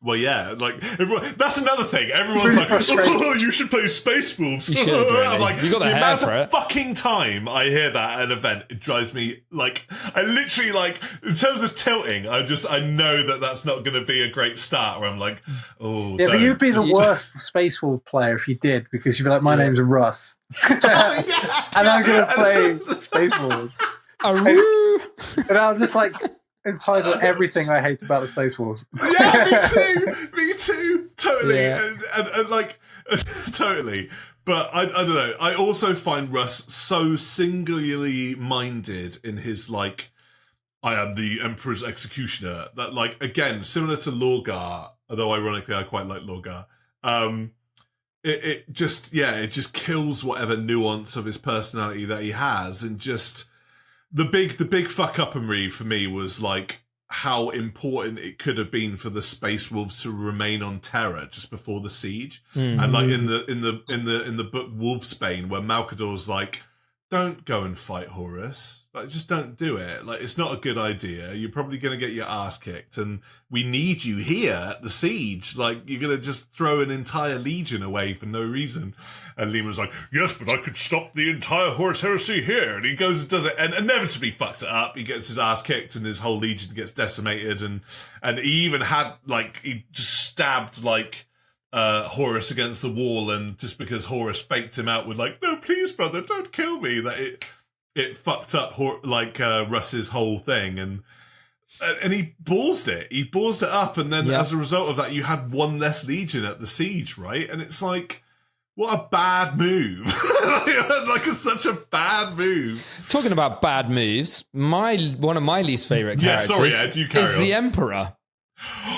[SPEAKER 3] Well, yeah, like everyone, that's another thing. Everyone's like, "Oh, you should play Space Wolves."
[SPEAKER 1] You should, really.
[SPEAKER 3] I'm like,
[SPEAKER 1] you got the hair for it.
[SPEAKER 3] Fucking time I hear that at an event, it drives me like. I literally like in terms of tilting. I know that that's not going to be a great start. Where I'm like, oh,
[SPEAKER 2] yeah,
[SPEAKER 3] don't.
[SPEAKER 2] but you'd be the worst Space Wolf player if you did, because you'd be like, my name's Russ, and I'm going to play Space Wolves, and I'll just like entitle everything I hate about the Space Wolves.
[SPEAKER 3] Yeah, me too, totally,
[SPEAKER 1] Yeah.
[SPEAKER 3] and like totally. But I don't know. I also find Russ so singularly minded in his like, I am the Emperor's executioner. That like again, similar to Lorgar, although ironically I quite like Lorgar. It just kills whatever nuance of his personality that he has, and just. The big fuck up for me was like how important it could have been for the Space Wolves to remain on Terra just before the siege, and like in the book Wolfsbane, where Malkador's like, don't go and fight Horus, like just don't do it. Like it's not a good idea. You're probably gonna get your ass kicked, and we need you here at the siege. Like you're gonna just throw an entire legion away for no reason. And Lima's like, yes, but I could stop the entire Horus heresy here. And he goes and does it, and inevitably fucks it up. He gets his ass kicked, and his whole legion gets decimated. And he even had like he just stabbed like Horus against the wall, and just because Horus faked him out with like, no, please, brother, don't kill me. That it fucked up Russ's whole thing, and he ballsed it. He ballsed it up, and then as a result of that, you had one less legion at the siege, right? And it's like, what a bad move! Like it's such a bad move.
[SPEAKER 1] Talking about bad moves, one of my least favorite characters
[SPEAKER 3] Ed, you carry
[SPEAKER 1] is
[SPEAKER 3] on.
[SPEAKER 1] the Emperor.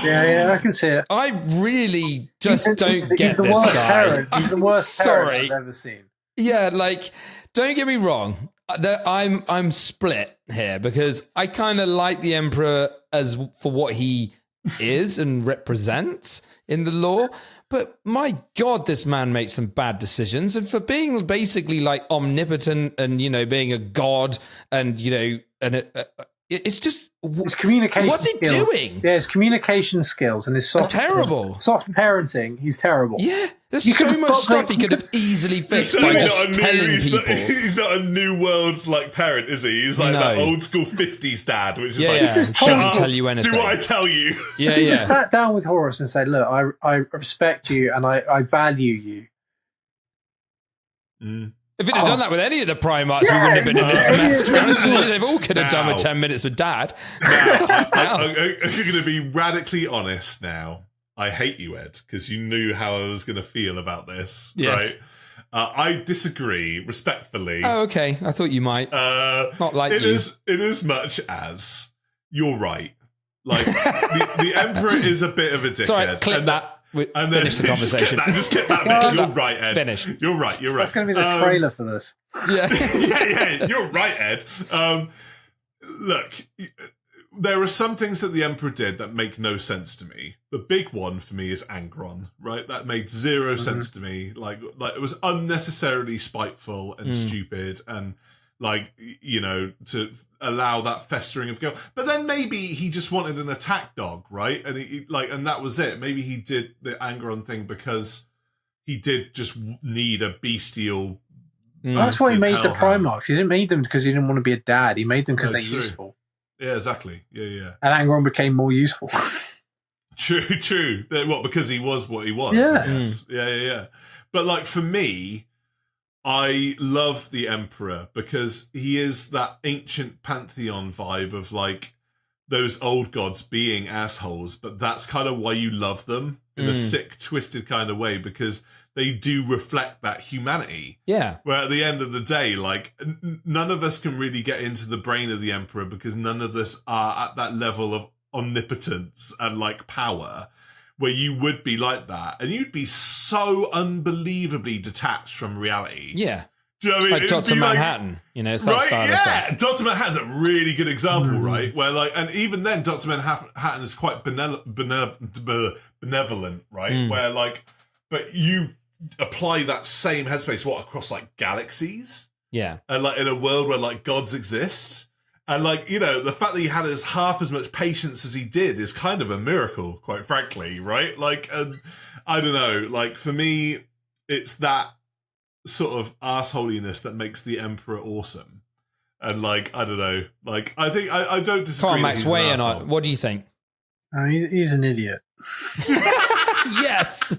[SPEAKER 2] Yeah, I can see it.
[SPEAKER 1] I really just don't get
[SPEAKER 2] He's the
[SPEAKER 1] this
[SPEAKER 2] worst
[SPEAKER 1] guy.
[SPEAKER 2] parent. He's the worst parent I've ever seen.
[SPEAKER 1] Yeah, like, don't get me wrong. I'm split here because I kind of like the Emperor as for what he is and represents in the lore. But my God, this man makes some bad decisions. And for being basically like omnipotent and, being a god and, it's just...
[SPEAKER 2] His communication
[SPEAKER 1] What's he
[SPEAKER 2] skills.
[SPEAKER 1] doing?
[SPEAKER 2] Yeah, his communication skills and his soft parenting. He's terrible.
[SPEAKER 1] Yeah, there's so much stuff he could have easily fixed by just telling people.
[SPEAKER 3] He's not a new world like parent, is he? He's like that old school 50s dad, which is like,
[SPEAKER 1] he just doesn't tell you anything.
[SPEAKER 3] Do what I tell you.
[SPEAKER 1] Yeah,
[SPEAKER 2] He sat down with Horus and said, look, I respect you and I value you.
[SPEAKER 1] If he'd have done that with any of the Primarchs, we wouldn't have been in this mess. To be honest with you, they've all could have done with 10 minutes with Dad.
[SPEAKER 3] I'm going to be radically honest now. I hate you, Ed, because you knew how I was going to feel about this, right? I disagree respectfully.
[SPEAKER 1] Oh, okay. I thought you might. Not like you.
[SPEAKER 3] In as much as you're right. Like, the Emperor is a bit of a dickhead.
[SPEAKER 1] Sorry, clip that. And
[SPEAKER 3] then
[SPEAKER 1] finish the conversation.
[SPEAKER 3] Just get that bit. You're right, Ed.
[SPEAKER 1] Finished.
[SPEAKER 3] You're right.
[SPEAKER 2] That's going to be the trailer for this.
[SPEAKER 1] Yeah.
[SPEAKER 3] yeah. You're right, Ed. Look, there are some things that the Emperor did that make no sense to me. The big one for me is Angron, right? That made zero sense to me. Like it was unnecessarily spiteful and stupid, and to allow that festering of guilt. But then maybe he just wanted an attack dog, right? And and that was it. Maybe he did the Angron thing because he did just need a bestial.
[SPEAKER 2] That's why he made the Primarchs. He didn't make them because he didn't want to be a dad. He made them because they're useful.
[SPEAKER 3] Yeah, exactly. Yeah.
[SPEAKER 2] And Angron became more useful.
[SPEAKER 3] True. What, because he was what he was?
[SPEAKER 2] Yeah.
[SPEAKER 3] I guess. Yeah. But for me, I love the Emperor because he is that ancient pantheon vibe of those old gods being assholes, but that's kind of why you love them in a sick, twisted kind of way, because they do reflect that humanity.
[SPEAKER 1] Yeah.
[SPEAKER 3] Where at the end of the day, like, none of us can really get into the brain of the Emperor because none of us are at that level of omnipotence and, like, power where you would be like that. And you'd be so unbelievably detached from reality.
[SPEAKER 1] Yeah.
[SPEAKER 3] Do you know what I mean?
[SPEAKER 1] Like Dr. Manhattan, you know, it's that
[SPEAKER 3] right?
[SPEAKER 1] style
[SPEAKER 3] Yeah,
[SPEAKER 1] of thing.
[SPEAKER 3] Dr. Manhattan's a really good example, right? Where, like, and even then, Dr. Manhattan is quite benevolent, right? Where, like, but you apply that same headspace, across, like, galaxies?
[SPEAKER 1] Yeah.
[SPEAKER 3] And, like, in a world where, like, gods exist? And, like, you know, the fact that he had half as much patience as he did is kind of a miracle, quite frankly, right? Like, I don't know, like, for me, it's that sort of assholiness that makes the Emperor awesome. And, like, I don't know, like, I think I don't disagree.
[SPEAKER 1] Come on, Max, weigh in on. What do you think?
[SPEAKER 2] He's an idiot.
[SPEAKER 1] Yes.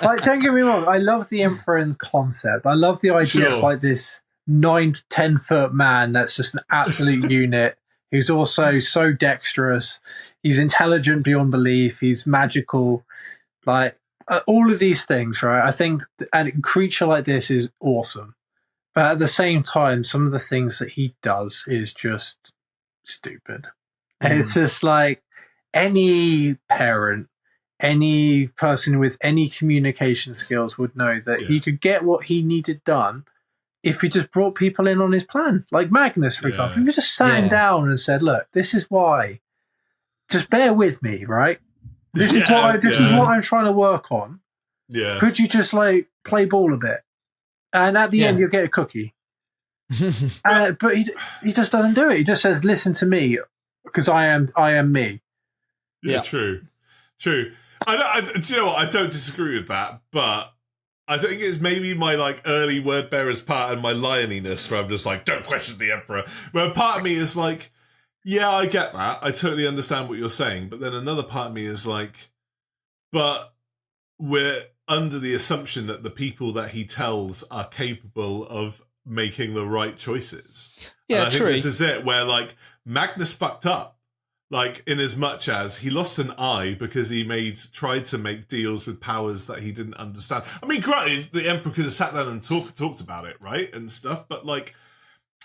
[SPEAKER 2] Like, don't get me wrong, I love the Emperor and concept. I love the idea of, like, this 9 to 10 foot man that's just an absolute unit. He's also so dexterous. He's intelligent beyond belief. He's magical. Like, all of these things, right? I think a creature like this is awesome. But at the same time, some of the things that he does is just stupid. And it's just like any parent, any person with any communication skills would know that he could get what he needed done if he just brought people in on his plan. Like Magnus, for example. If he just sat him down and said, look, this is why. Just bear with me, right? This is what I'm trying to work on.
[SPEAKER 3] Yeah.
[SPEAKER 2] Could you just, like, play ball a bit? And at the end, you'll get a cookie. But he just doesn't do it. He just says, listen to me, because I am me.
[SPEAKER 3] Yeah, true. Do you know what? I don't disagree with that, but I think it's maybe my, like, early word bearer's part and my lioniness where I'm just like, don't question the Emperor. Where part of me is like, yeah, I get that. I totally understand what you're saying. But then another part of me is like, but we're under the assumption that the people that he tells are capable of making the right choices.
[SPEAKER 1] Yeah,
[SPEAKER 3] and I
[SPEAKER 1] true.
[SPEAKER 3] think this is it, where, like, Magnus fucked up. Like, in as much as he lost an eye because he tried to make deals with powers that he didn't understand. I mean, granted, the Emperor could have sat down and talked about it, right? And stuff, but, like,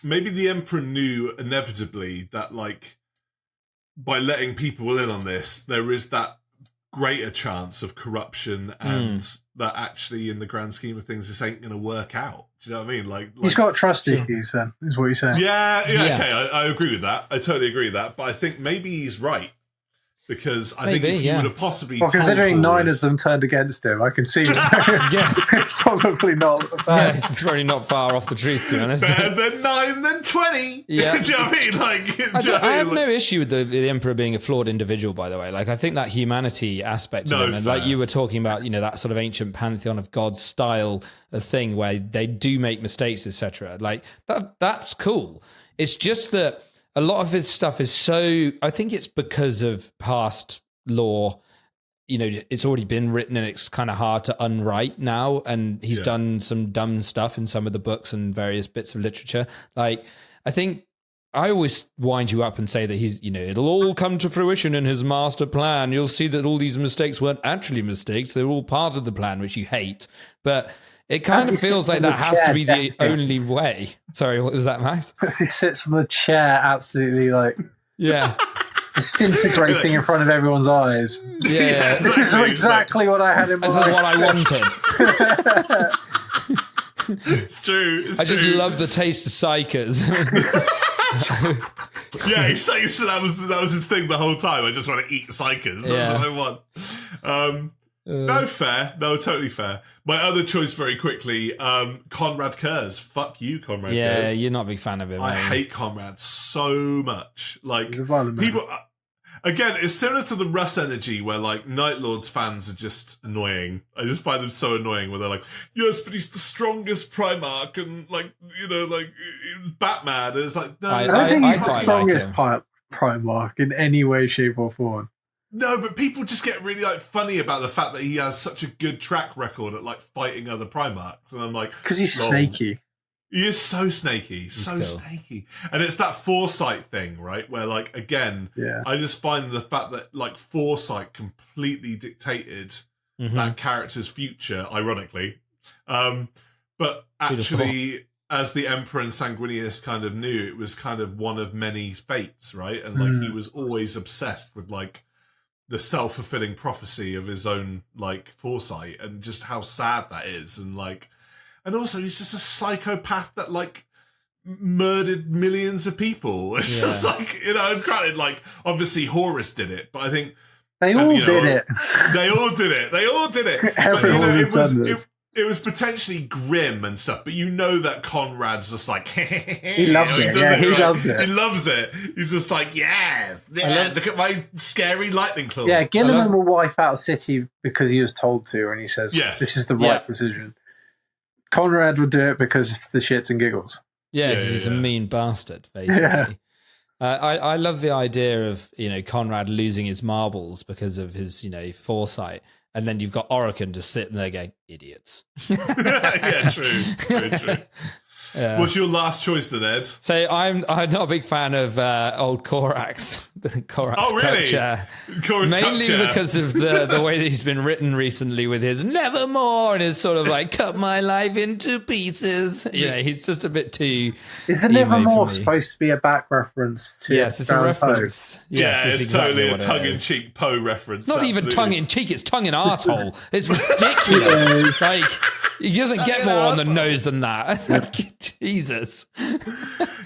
[SPEAKER 3] maybe the Emperor knew inevitably that, like, by letting people in on this, there is that greater chance of corruption and that actually, in the grand scheme of things, this ain't going to work out. Do you know what I mean? Like
[SPEAKER 2] he's got trust issues, then, is what you're saying.
[SPEAKER 3] Yeah. Okay, I agree with that. I totally agree with that. But I think maybe he's right. Because I think if he would have possibly
[SPEAKER 2] considering 9 of them turned against him, I can see it's probably not bad.
[SPEAKER 1] Yeah, it's probably not far off the truth, to be honest.
[SPEAKER 3] Better than 9 than 20.
[SPEAKER 1] Yeah.
[SPEAKER 3] Do you know what I mean? Like,
[SPEAKER 1] I have no issue with the Emperor being a flawed individual, by the way. Like, I think that humanity aspect of him, and like you were talking about, you know, that sort of ancient pantheon of gods style of thing where they do make mistakes, etc. Like, that's cool. It's just that a lot of his stuff is so... I think it's because of past lore. You know, it's already been written and it's kind of hard to unwrite now. And he's done some dumb stuff in some of the books and various bits of literature. Like, I think I always wind you up and say that he's, you know, it'll all come to fruition in his master plan. You'll see that all these mistakes weren't actually mistakes. They're all part of the plan, which you hate. But... it kind of feels like that has to be the only way. Sorry, what was that, Max?
[SPEAKER 2] As he sits in the chair, absolutely like disintegrating in front of everyone's eyes.
[SPEAKER 1] Yeah,
[SPEAKER 2] this is exactly what I had in mind.
[SPEAKER 1] This is what I wanted.
[SPEAKER 3] It's true.
[SPEAKER 1] I just love the taste of psychers.
[SPEAKER 3] Yeah, exactly. So that was his thing the whole time. I just want to eat psychers. That's what I want. No, fair. No, totally fair. My other choice, very quickly, Conrad Kurz. Fuck you, Conrad Kurz.
[SPEAKER 1] Yeah, you're not a big fan of him.
[SPEAKER 3] I hate Conrad so much. Like, people... Again, it's similar to the Russ energy where, like, Night Lords fans are just annoying. I just find them so annoying where they're like, yes, but he's the strongest Primarch and, like, you know, like, Batman. And it's like, no.
[SPEAKER 2] I don't think he's the strongest Primarch in any way, shape, or form.
[SPEAKER 3] No, but people just get really, like, funny about the fact that he has such a good track record at, like, fighting other Primarchs. And I'm like...
[SPEAKER 2] because he's snaky.
[SPEAKER 3] He is so snaky. Snaky. And it's that foresight thing, right? Where, like, again, I just find the fact that, like, foresight completely dictated that character's future, ironically, But actually, as the Emperor and Sanguinius kind of knew, it was kind of one of many fates, right? And like he was always obsessed with like the self-fulfilling prophecy of his own like foresight, and just how sad that is. And like, and also he's just a psychopath that like murdered millions of people. It's just like, you know, granted, like obviously Horus did it, but I think
[SPEAKER 2] they all did it.
[SPEAKER 3] They all did it. They all did it.
[SPEAKER 2] Everyone has done this.
[SPEAKER 3] It was potentially grim and stuff, but you know that Conrad's just like
[SPEAKER 2] he loves it. Yeah, he loves it.
[SPEAKER 3] He loves it. He's just like, yeah, look at my scary lightning claw.
[SPEAKER 2] Yeah, Gilliman will wipe out a city because he was told to, and he says, "This is the right decision." Conrad would do it because of the shits and giggles.
[SPEAKER 1] Yeah, because he's a mean bastard, basically. I love the idea of, you know, Conrad losing his marbles because of his, you know, foresight. And then you've got Orican just sitting there going, idiots.
[SPEAKER 3] Yeah, true. Very true. What's your last choice then, Ed?
[SPEAKER 1] So I'm not a big fan of old Korax. Korax culture. Mainly because of the way that he's been written recently with his nevermore and his sort of like cut my life into pieces. Yeah, he's just a bit too.
[SPEAKER 2] Is the nevermore supposed to be a back reference to?
[SPEAKER 1] Yes, it's a reference.
[SPEAKER 3] Yes,
[SPEAKER 1] it's
[SPEAKER 3] exactly
[SPEAKER 1] totally a
[SPEAKER 3] tongue-in-cheek Poe reference.
[SPEAKER 1] It's not even tongue-in-cheek, it's tongue-in-arsehole. It's ridiculous. Like, he doesn't get more on the nose than that. Like, Jesus.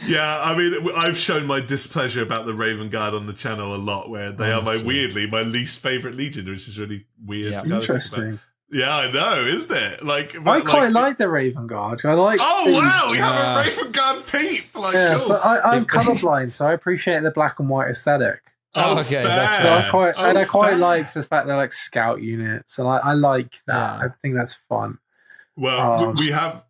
[SPEAKER 3] Yeah, I mean, I've shown my displeasure about the Raven Guard on the channel a lot, where they are my least favourite Legion, which is really weird.
[SPEAKER 2] Yeah. Interesting.
[SPEAKER 3] Yeah, I know, isn't it? Like,
[SPEAKER 2] I quite like the Raven Guard. I like.
[SPEAKER 3] Oh wow, we have a Raven Guard peep. Like, cool.
[SPEAKER 2] But I'm colourblind, so I appreciate the black and white aesthetic.
[SPEAKER 1] Oh, okay, that's
[SPEAKER 2] fair. I quite like the fact they're like scout units, and I like that. I think that's fun.
[SPEAKER 3] Well, we have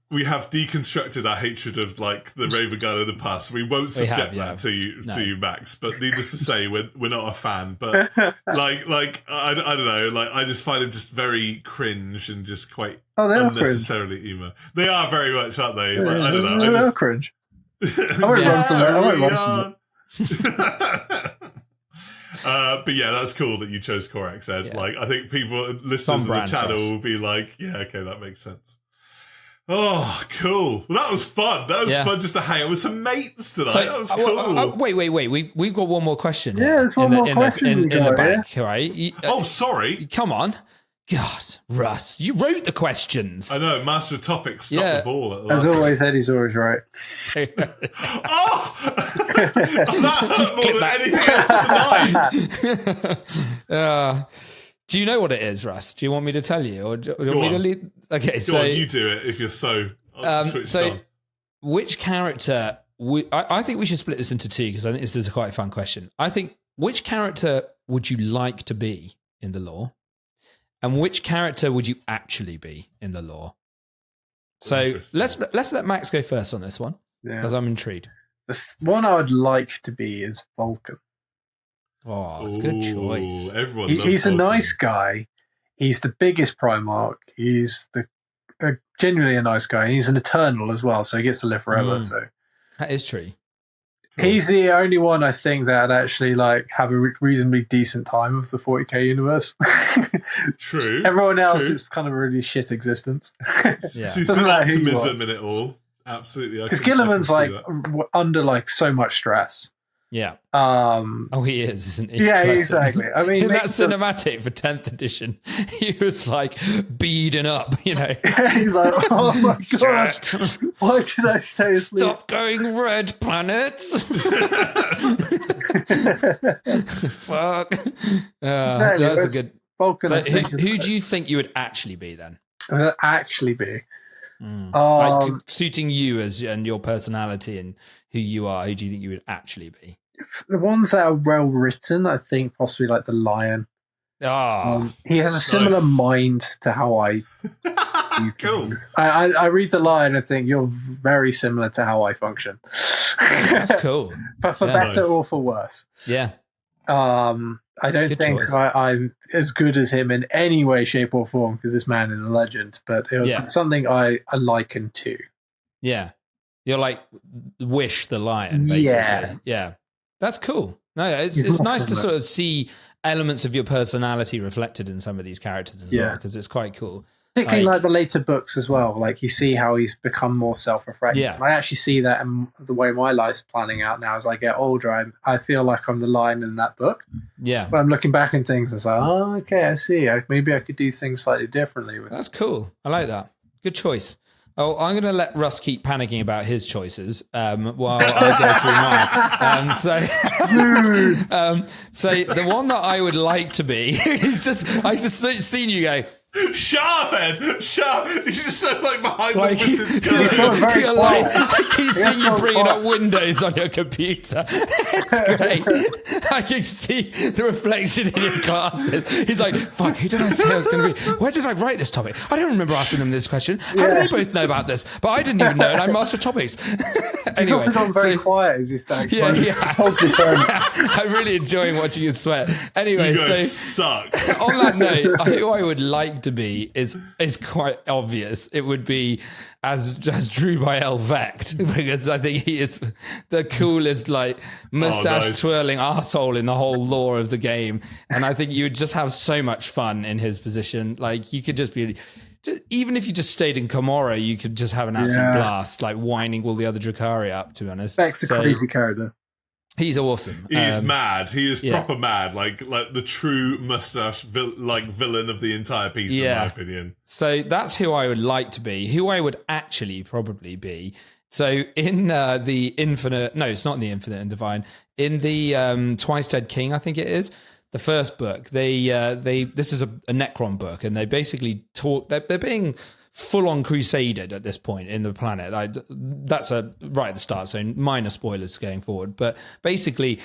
[SPEAKER 3] deconstructed our hatred of like the Raven Guard in the past. We won't subject that to you, Max. But needless to say, we're not a fan. But like I don't know. Like I just find them just very cringe and just quite unnecessarily emo. They are very much, aren't they? Like, I don't know.
[SPEAKER 2] They're cringe. I won't run from that. I won't run from that.
[SPEAKER 3] But yeah, that's cool that you chose Korax, Ed. Yeah. Like, I think listeners of the channel will be like, yeah, okay, that makes sense. Oh, cool. Well, that was fun. That was fun just to hang out with some mates tonight. So, that was cool.
[SPEAKER 1] Wait. We've got one more question.
[SPEAKER 2] Yeah, there's one more question
[SPEAKER 1] in the back, right?
[SPEAKER 3] Sorry.
[SPEAKER 1] Come on. God, Russ, you wrote the questions.
[SPEAKER 3] I know, Master of Topics stopped the ball.
[SPEAKER 2] As always, Eddie's always right.
[SPEAKER 3] Oh! That hurt more than anything else tonight.
[SPEAKER 1] Do you know what it is, Russ? Do you want me to tell you? Or do you want me to lead? Okay,
[SPEAKER 3] Go on, you do it if you're so switched on.
[SPEAKER 1] Which character... I think we should split this into two because I think this is a quite fun question. I think, which character would you like to be in the lore? And which character would you actually be in the lore? So let's let Max go first on this one because I'm intrigued.
[SPEAKER 2] The one I would like to be is Vulcan.
[SPEAKER 1] Oh, that's a good choice.
[SPEAKER 2] He's a nice guy. He's the biggest Primarch. He's genuinely a nice guy. He's an Eternal as well, so he gets to live forever. So
[SPEAKER 1] that is true.
[SPEAKER 2] He's the only one I think that actually like have a reasonably decent time of the 40k universe.
[SPEAKER 3] True.
[SPEAKER 2] Everyone else is kind of a really shit existence.
[SPEAKER 3] There's no optimism in it all. Absolutely.
[SPEAKER 2] Because Gilliman's like under like so much stress.
[SPEAKER 1] Yeah. He is, isn't he?
[SPEAKER 2] Yeah, exactly. I mean,
[SPEAKER 1] in that cinematic for 10th edition, he was like beading up, you know.
[SPEAKER 2] He's like, oh my gosh, why did I stay asleep?
[SPEAKER 1] Stop going red, planets. Fuck. That's a good.
[SPEAKER 2] Vulcan,
[SPEAKER 1] so who do you think you would actually be then?
[SPEAKER 2] Actually be?
[SPEAKER 1] Like suiting you and your personality and who you are, who do you think you would actually be?
[SPEAKER 2] The ones that are well written, I think possibly like the Lion. He has a similar mind to how I do things. I read the Lion and think you're very similar to how I function.
[SPEAKER 1] That's cool.
[SPEAKER 2] But for better or for worse.
[SPEAKER 1] Yeah.
[SPEAKER 2] I don't think I'm as good as him in any way, shape, or form because this man is a legend. But it's something I liken to.
[SPEAKER 1] Yeah, you're like Wish the Lion, basically. Yeah, that's cool. No, it's nice to sort of see elements of your personality reflected in some of these characters as well because it's quite cool.
[SPEAKER 2] Particularly like the later books as well. Like you see how he's become more self-reflective.
[SPEAKER 1] Yeah.
[SPEAKER 2] And I actually see that in the way my life's planning out now. As I get older, I feel like I'm the lion in that book.
[SPEAKER 1] Yeah.
[SPEAKER 2] But I'm looking back in things and it's like, oh, okay, I see. Maybe I could do things slightly differently.
[SPEAKER 1] That's cool. I like that. Good choice. Oh, I'm going to let Russ keep panicking about his choices while I go through mine. So the one that I would like to be is I just seen you go,
[SPEAKER 3] Sharp, Ed! Sharp! You just sound like behind
[SPEAKER 1] like,
[SPEAKER 3] the wizard's
[SPEAKER 2] He's
[SPEAKER 3] curtain.
[SPEAKER 2] got very quiet.
[SPEAKER 1] I keep seeing you
[SPEAKER 2] got
[SPEAKER 1] bringing
[SPEAKER 2] quiet.
[SPEAKER 1] up Windows on your computer. It's great. I can see the reflection in your glasses. He's like, fuck, who did I say I was going to be? Where did I write this topic? I don't remember asking them this question. How do they both know about this? But I didn't even know, and I master topics.
[SPEAKER 2] He's also gone very quiet as he's starting.
[SPEAKER 1] Yeah,
[SPEAKER 2] Hold your phone.
[SPEAKER 1] I'm really enjoying watching you sweat. Anyway,
[SPEAKER 3] You guys
[SPEAKER 1] so
[SPEAKER 3] suck.
[SPEAKER 1] on that note, who I would like to be is quite obvious. It would be as drew by Elvect, because I think he is the coolest, like, mustache
[SPEAKER 3] nice.
[SPEAKER 1] twirling arsehole in the whole lore of the game. And I think you would just have so much fun in his position. Like, you could just be... Even if you just stayed in Komorra, you could just have an absolute blast, like winding all the other Drukhari up, to be honest.
[SPEAKER 2] Beck's a crazy character.
[SPEAKER 1] He's awesome.
[SPEAKER 3] He is mad. He is
[SPEAKER 1] yeah.
[SPEAKER 3] proper mad. Like the true mustache villain of the entire piece, in my opinion.
[SPEAKER 1] So that's who I would like to be. Who I would actually probably be. So in the Infinite... No, it's not in the Infinite and Divine. In the Twice Dead King, I think it is. The first book, this is a Necron book, and they basically talk. They're being full on crusaded at this point in the planet. That's right at the start, so minor spoilers going forward. But basically,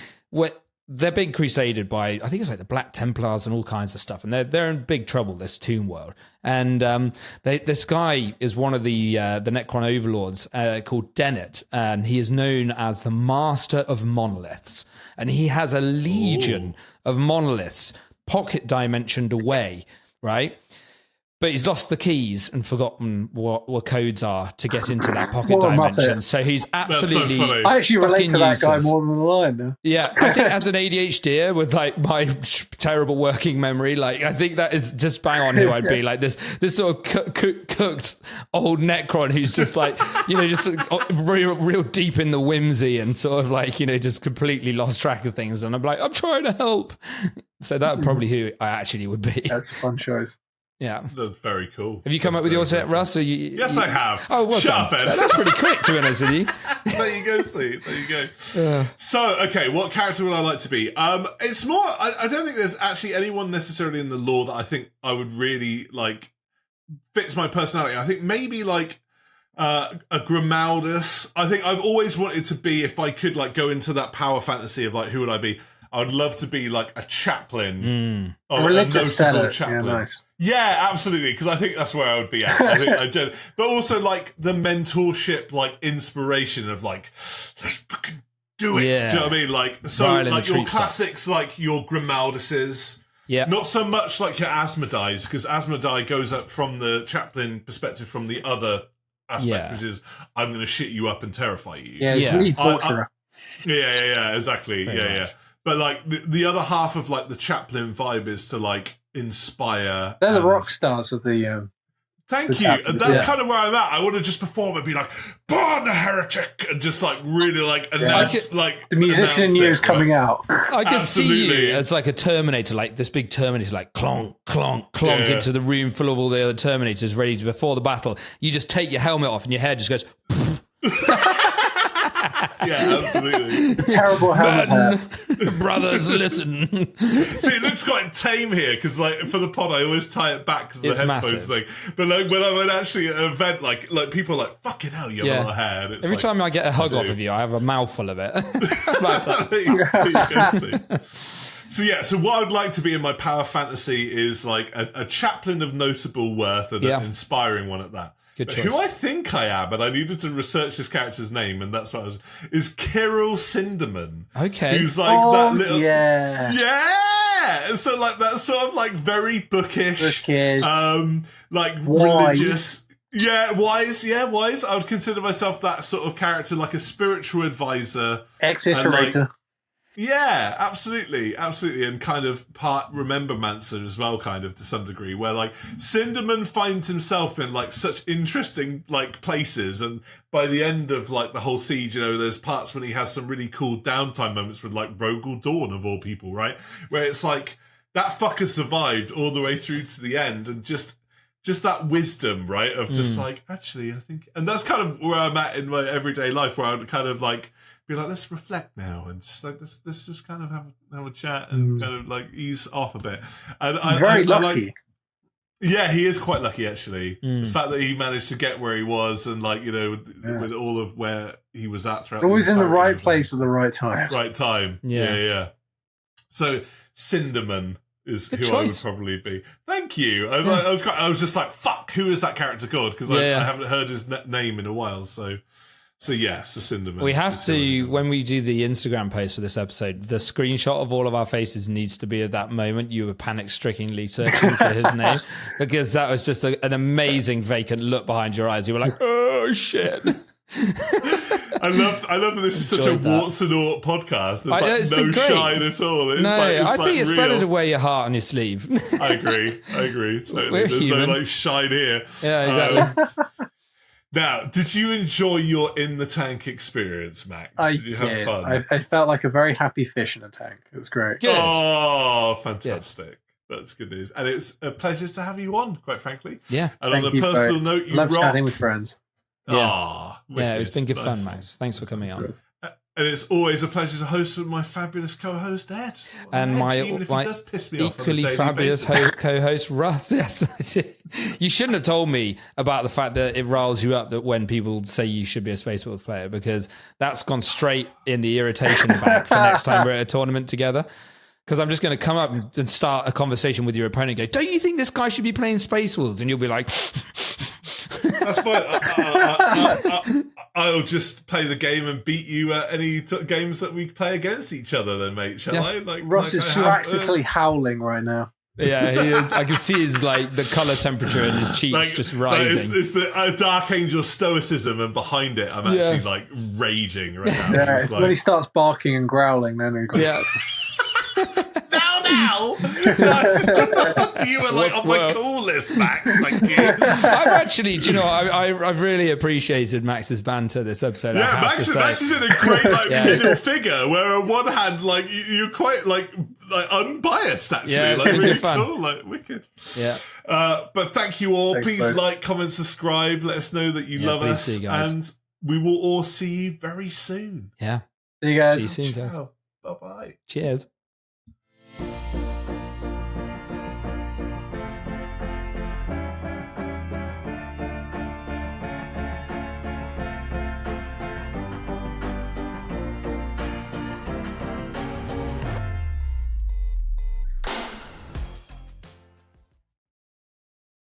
[SPEAKER 1] they're being crusaded by, I think it's like the Black Templars and all kinds of stuff, and they're in big trouble. This Tomb World, and this guy is one of the Necron overlords called Dennett, and he is known as the Master of Monoliths. And he has a legion of monoliths pocket dimensioned away, right? But he's lost the keys and forgotten what codes are to get into that pocket
[SPEAKER 2] What a
[SPEAKER 1] dimension.
[SPEAKER 2] muppet.
[SPEAKER 1] So he's absolutely...
[SPEAKER 3] so funny.
[SPEAKER 2] I actually relate to that guy
[SPEAKER 1] useless.
[SPEAKER 2] more than the lion now.
[SPEAKER 1] Yeah, I think as an ADHD with like my terrible working memory, like I think that is just bang on who I'd be. Like this sort of cooked old Necron who's just like, just real deep in the whimsy and sort of like, just completely lost track of things. And I'm like, I'm trying to help. So that would probably who I actually would be.
[SPEAKER 2] That's a fun choice.
[SPEAKER 1] Yeah.
[SPEAKER 3] That's very cool.
[SPEAKER 1] Have you come up with yours yet, Russ? Or
[SPEAKER 3] Yes, I have.
[SPEAKER 1] Oh, well
[SPEAKER 3] Shut
[SPEAKER 1] done.
[SPEAKER 3] up, Ed.
[SPEAKER 1] That's pretty quick, to be honest with you.
[SPEAKER 3] There you go, Steve. There you go. So, okay, what character would I like to be? It's more... I don't think there's actually anyone necessarily in the lore that I think I would really, like, fits my personality. I think maybe, like, a Grimaldus. I think I've always wanted to be, if I could, like, go into that power fantasy of, like, who would I be? I would love to be, like, a chaplain.
[SPEAKER 2] A religious
[SPEAKER 3] notable
[SPEAKER 2] setter. Yeah, nice.
[SPEAKER 3] Yeah, absolutely, because I think that's where I would be at. But also, like, the mentorship, like, inspiration of, like, let's fucking do it.
[SPEAKER 1] Yeah.
[SPEAKER 3] Do you know what I mean? Like, so,
[SPEAKER 1] Violin
[SPEAKER 3] like, your
[SPEAKER 1] treats
[SPEAKER 3] classics, like, your Grimalduses.
[SPEAKER 1] Yeah.
[SPEAKER 3] Not so much like your Asmodees, because Asmodee goes up from the chaplain perspective from the other aspect, which is, I'm going to shit you up and terrify you.
[SPEAKER 2] Yeah, he's lead torturer.
[SPEAKER 3] Yeah, exactly. Yeah. But, like, the other half of, like, the chaplain vibe is to, like, inspire.
[SPEAKER 2] They're the rock stars of the...
[SPEAKER 3] Thank you. And that's kind of where I'm at. I want to just perform and be like, born a heretic! And just, like, really, like, announce, like...
[SPEAKER 2] The musician in you is coming out.
[SPEAKER 1] I could see
[SPEAKER 3] Absolutely.
[SPEAKER 1] you as like a Terminator, like this big Terminator, like clonk, clonk, clonk into the room full of all the other Terminators ready before the battle. You just take your helmet off and your hair just goes...
[SPEAKER 3] Yeah, absolutely.
[SPEAKER 2] The terrible helmet hair.
[SPEAKER 1] Brothers, listen.
[SPEAKER 3] See, it looks quite tame here because, like, for the pod, I always tie it back because of the headphones thing. But like when I'm actually at an event, like people are like, "Fucking hell, you have a lot of hair." And it's
[SPEAKER 1] Every
[SPEAKER 3] like,
[SPEAKER 1] time I get a hug off of you, I have a mouthful of it.
[SPEAKER 3] There you go, see. So what I'd like to be in my power fantasy is like a chaplain of notable worth and an inspiring one at that.
[SPEAKER 1] Good choice.
[SPEAKER 3] Who I think I am, and I needed to research this character's name, and that's what I was, is Kirill Sinderman.
[SPEAKER 1] Okay.
[SPEAKER 3] Who's like that little...
[SPEAKER 2] Yeah.
[SPEAKER 3] Yeah! So like that sort of like very bookish. Like
[SPEAKER 2] wise.
[SPEAKER 3] Religious. Yeah, wise. I would consider myself that sort of character, like a spiritual advisor.
[SPEAKER 2] Ex-iterator.
[SPEAKER 3] Yeah, absolutely, and kind of part Remember Manson as well, kind of to some degree, where like Cinderman finds himself in like such interesting like places, and by the end of like the whole siege, there's parts when he has some really cool downtime moments with like Rogel Dawn of all people, right, where it's like that fucker survived all the way through to the end, and just that wisdom, right, of just like, actually, I think, and that's kind of where I'm at in my everyday life, where I kind of like be like, let's reflect now and just like let's just kind of have a chat and kind of like ease off a bit. And
[SPEAKER 2] He's very lucky.
[SPEAKER 3] Yeah, he is quite lucky actually. The fact that he managed to get where he was, and like with all of where he was at throughout.
[SPEAKER 2] Always in the right place at the right time.
[SPEAKER 3] Right time. Yeah. So Cinderman is
[SPEAKER 1] Good
[SPEAKER 3] who
[SPEAKER 1] choice.
[SPEAKER 3] I would probably be. Thank you. I was just like, fuck, who is that character called? Because I haven't heard his name in a while. So yes, a Cinderman.
[SPEAKER 1] We have to, when we do the Instagram post for this episode, the screenshot of all of our faces needs to be at that moment you were panic-strickingly searching for his name, because that was just an amazing vacant look behind your eyes. You were like, oh shit.
[SPEAKER 3] I love that this is such a warts and all podcast. There's like no shine at all.
[SPEAKER 1] I think it's better to wear your heart on your sleeve.
[SPEAKER 3] I agree. Totally.
[SPEAKER 1] We're
[SPEAKER 3] There's
[SPEAKER 1] human.
[SPEAKER 3] no like shine here.
[SPEAKER 1] Yeah, exactly.
[SPEAKER 3] Now, did you enjoy your in the tank experience, Max? Did you have fun?
[SPEAKER 2] I felt like a very happy fish in a tank. It was great.
[SPEAKER 1] Good.
[SPEAKER 3] Oh, fantastic. That's good news. And it's a pleasure to have you on, quite frankly.
[SPEAKER 1] Yeah.
[SPEAKER 3] And on a personal note, you
[SPEAKER 2] love
[SPEAKER 3] rock.
[SPEAKER 2] chatting with friends.
[SPEAKER 1] Yeah,
[SPEAKER 3] Wicked.
[SPEAKER 1] it's been good fun,
[SPEAKER 3] Nice.
[SPEAKER 1] Max. Thanks for coming on.
[SPEAKER 3] And it's always a pleasure to host with my fabulous co-host, Ed.
[SPEAKER 1] And
[SPEAKER 3] Even if he does piss me off on a
[SPEAKER 1] equally
[SPEAKER 3] daily
[SPEAKER 1] fabulous
[SPEAKER 3] basis.
[SPEAKER 1] co-host, Russ. Yes, I did. You shouldn't have told me about the fact that it riles you up that when people say you should be a Space Wolves player, because that's gone straight in the irritation bank for next time we're at a tournament together. Because I'm just going to come up and start a conversation with your opponent and go, don't you think this guy should be playing Space Wolves? And you'll be like...
[SPEAKER 3] That's fine. I'll just play the game and beat you at any games that we play against each other then, mate. Shall I?
[SPEAKER 2] Ross is practically howling right now.
[SPEAKER 1] Yeah, he is. I can see his the color temperature in his cheeks just rising.
[SPEAKER 3] It's the Dark Angel stoicism, and behind it, I'm actually raging right now.
[SPEAKER 2] Yeah, it's when he starts barking and growling, then he goes,
[SPEAKER 3] Now! You were like on my cool list, Max. Thank you.
[SPEAKER 1] I've actually, do you know, I've really appreciated Max's banter this episode.
[SPEAKER 3] Yeah, Max has been a great middle figure, where on one hand, you're quite like unbiased actually.
[SPEAKER 1] Yeah, it's
[SPEAKER 3] like
[SPEAKER 1] been
[SPEAKER 3] really
[SPEAKER 1] good fun.
[SPEAKER 3] Cool, wicked.
[SPEAKER 1] Yeah.
[SPEAKER 3] But thank you all.
[SPEAKER 2] Thanks,
[SPEAKER 3] Please
[SPEAKER 2] bro.
[SPEAKER 3] like, comment, subscribe. Let us know that you love
[SPEAKER 1] please
[SPEAKER 3] us,
[SPEAKER 1] do, guys.
[SPEAKER 3] and we will all see you very soon.
[SPEAKER 1] Yeah.
[SPEAKER 2] See you guys.
[SPEAKER 1] See you soon, guys.
[SPEAKER 3] Ciao. Bye bye.
[SPEAKER 1] Cheers.